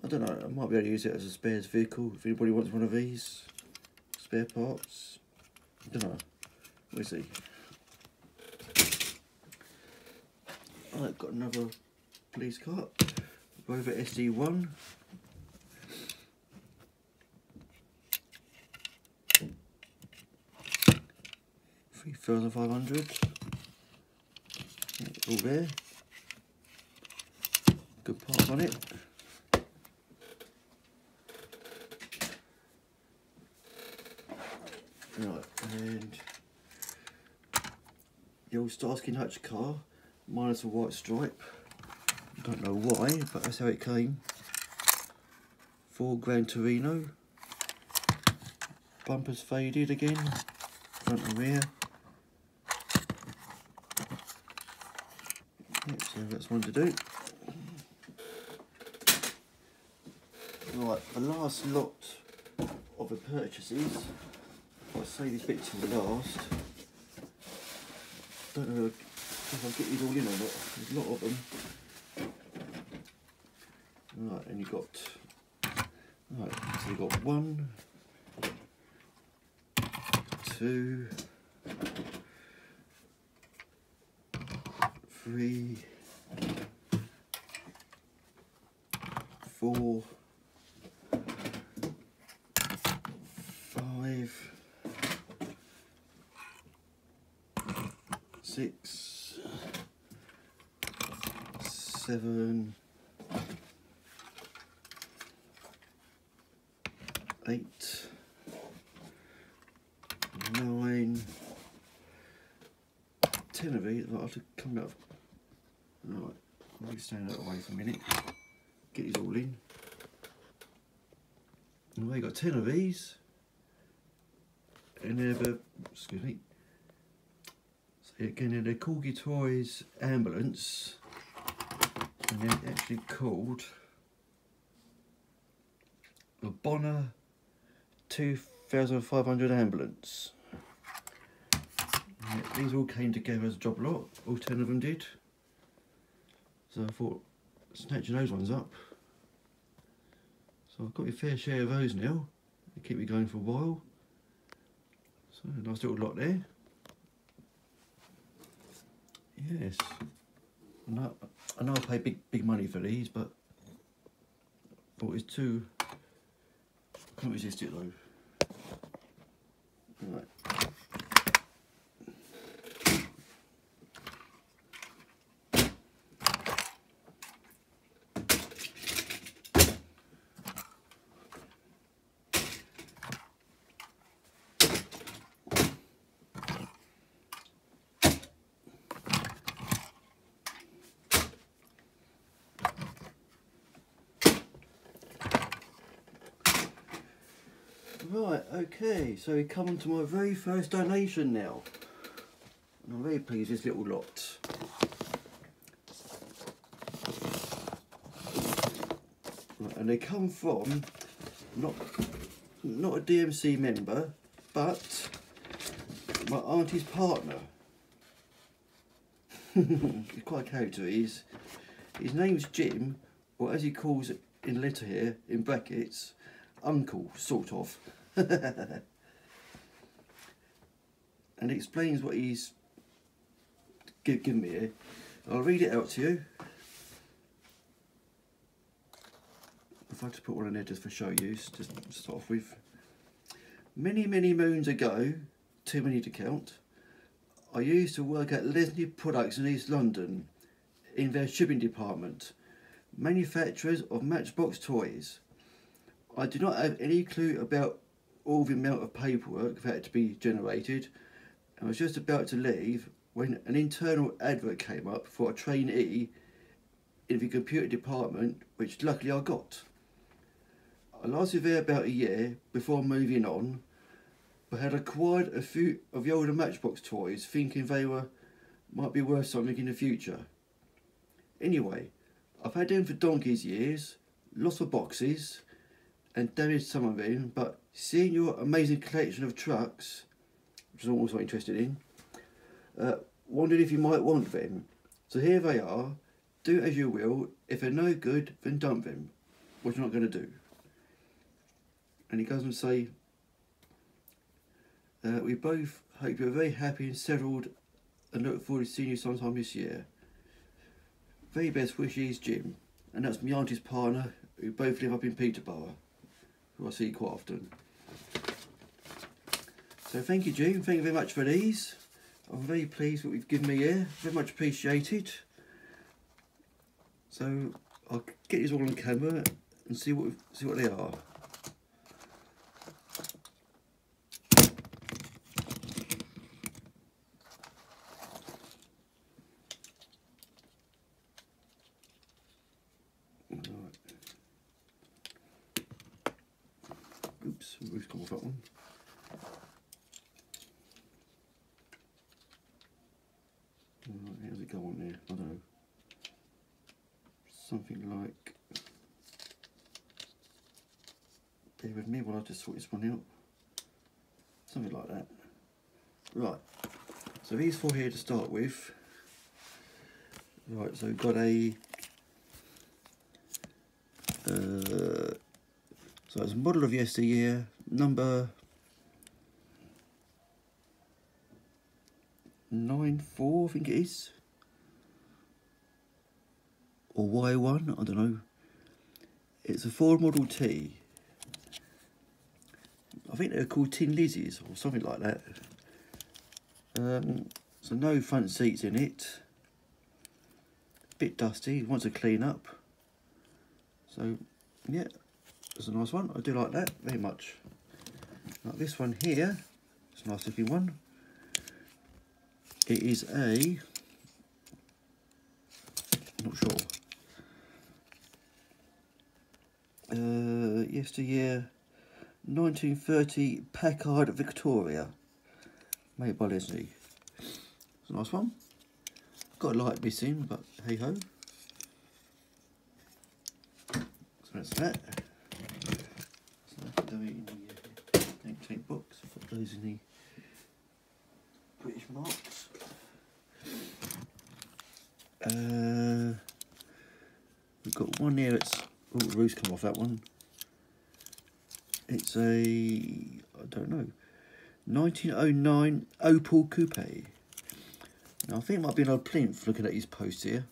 I don't know, I might be able to use it as a spares vehicle if anybody wants one of these spare parts. I don't know, we'll see. I've got another police car, Rover SD1. $3,500. All there. Good parts on it. Right, and the old Starsky and Hutch car, minus a white stripe. Don't know why, but that's how it came. Ford Gran Torino. Bumpers faded again, front and rear. Yep, so that's one to do. Right, the last lot of the purchases. I'll save this bit till the last. Don't know if I'll get these all in or not. There's a lot of them. Right, and you've got, right, so you've got 1, 2, 3, 4, 5, 6, 7, 8, 9, 10 of these. I'll have to come out. Right, let me stand that away for a minute. Get these all in. And we got 10 of these. And they're excuse me. So again, they're Corgi Toys Ambulance. And they're actually called the Bonner 2500 Ambulance. Yeah, these all came together as a job lot, all 10 of them did. So I thought, snatching those ones up. So I've got a fair share of those now. They keep me going for a while. So a nice little lot there. Yes. I know I pay big money for these, but I thought it's too. I can't resist it though. Right. Right, okay, so we come on to my very first donation now. And I'm very pleased with this little lot. Right, and they come from, not a DMC member, but my auntie's partner. He's quite a character, his name's Jim, or as he calls it in the letter here, in brackets, Uncle, sort of. And it explains what he's given me here. I'll read it out to you. If I had to put one in there just for show use, just to start off with. Many moons ago, too many to count, I used to work at Leslie Products in East London, in their shipping department, manufacturers of Matchbox toys. I do not have any clue about all the amount of paperwork that had to be generated. I was just about to leave when an internal advert came up for a trainee in the computer department, which luckily I got. I lasted there about a year before moving on, but had acquired a few of the older Matchbox toys thinking they might be worth something in the future. Anyway, I've had them for donkey's years, lots of boxes, and damaged some of them, but seeing your amazing collection of trucks, which I'm also interested in, wondered if you might want them. So here they are, do as you will. If they're no good, then dump them, which you're not going to do. And he goes on to say, we both hope you're very happy and settled and look forward to seeing you sometime this year. Very best wishes, Jim. And that's my auntie's partner, who both live up in Peterborough, who I see quite often. So thank you, Jim. Thank you very much for these. I'm very pleased with what you've given me here. Very much appreciated. So I'll get these all on camera and see what they are. Oops, the roof's come off that one. Right, how's it go on there? I don't know. Something like... Bear with me while I just sort this one out. Something like that. Right, so these four here to start with. Right, so we've got a... so it's a model of yesteryear, number 94, I think it is, or Y1, I don't know. It's a Ford Model T. I think they're called Tin Lizzies or something like that. So no front seats in it. Bit dusty, wants a clean up. So yeah, it's a nice one. I do like that very much. Like this one here, it's a nice looking one. It is a, not sure, yesteryear 1930 Packard Victoria, made by Leslie. It's a nice one. Got a light missing, but hey ho. So that's that. So I put those in the tank box. I put those in the British marks. We've got one here that's, oh, the roof's come off that one. It's a, I don't know, 1909 Opel Coupe. Now I think it might be an old plinth looking at his post here.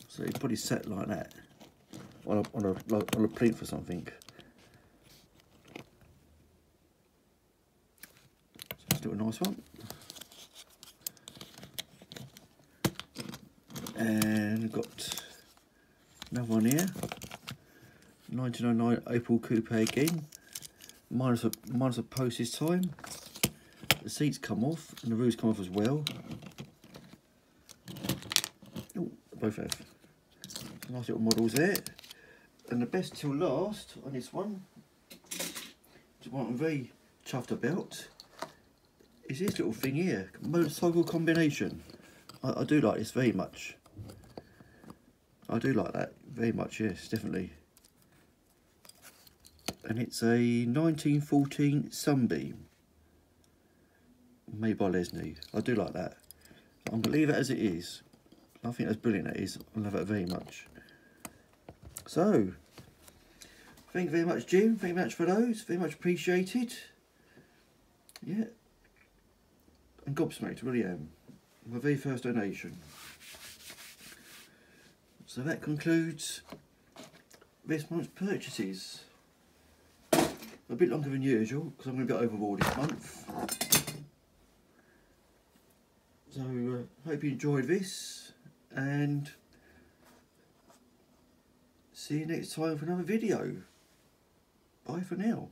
So he probably sat like that on a plinth or something. So still a nice one. And we've got another one here, 1909 Opel Coupe again, minus a post this time. The seats come off and the roof's come off as well. Oh, both have. Nice little models there. And the best till last on this one, which is what I'm very chuffed about, is this little thing here, motorcycle combination. I do like this very much. I do like that very much, yes, definitely. And it's a 1914 Sunbeam, made by Leslie. I do like that. I'm going to leave it as it is. I think that's brilliant, that is. I love it very much. So, thank you very much, Jim. Thank you very much for those. Very much appreciated. Yeah. And gobsmacked, really am. My very first donation. So that concludes this month's purchases. A bit longer than usual because I'm going to go overboard this month. So hope you enjoyed this and see you next time for another video. Bye for now.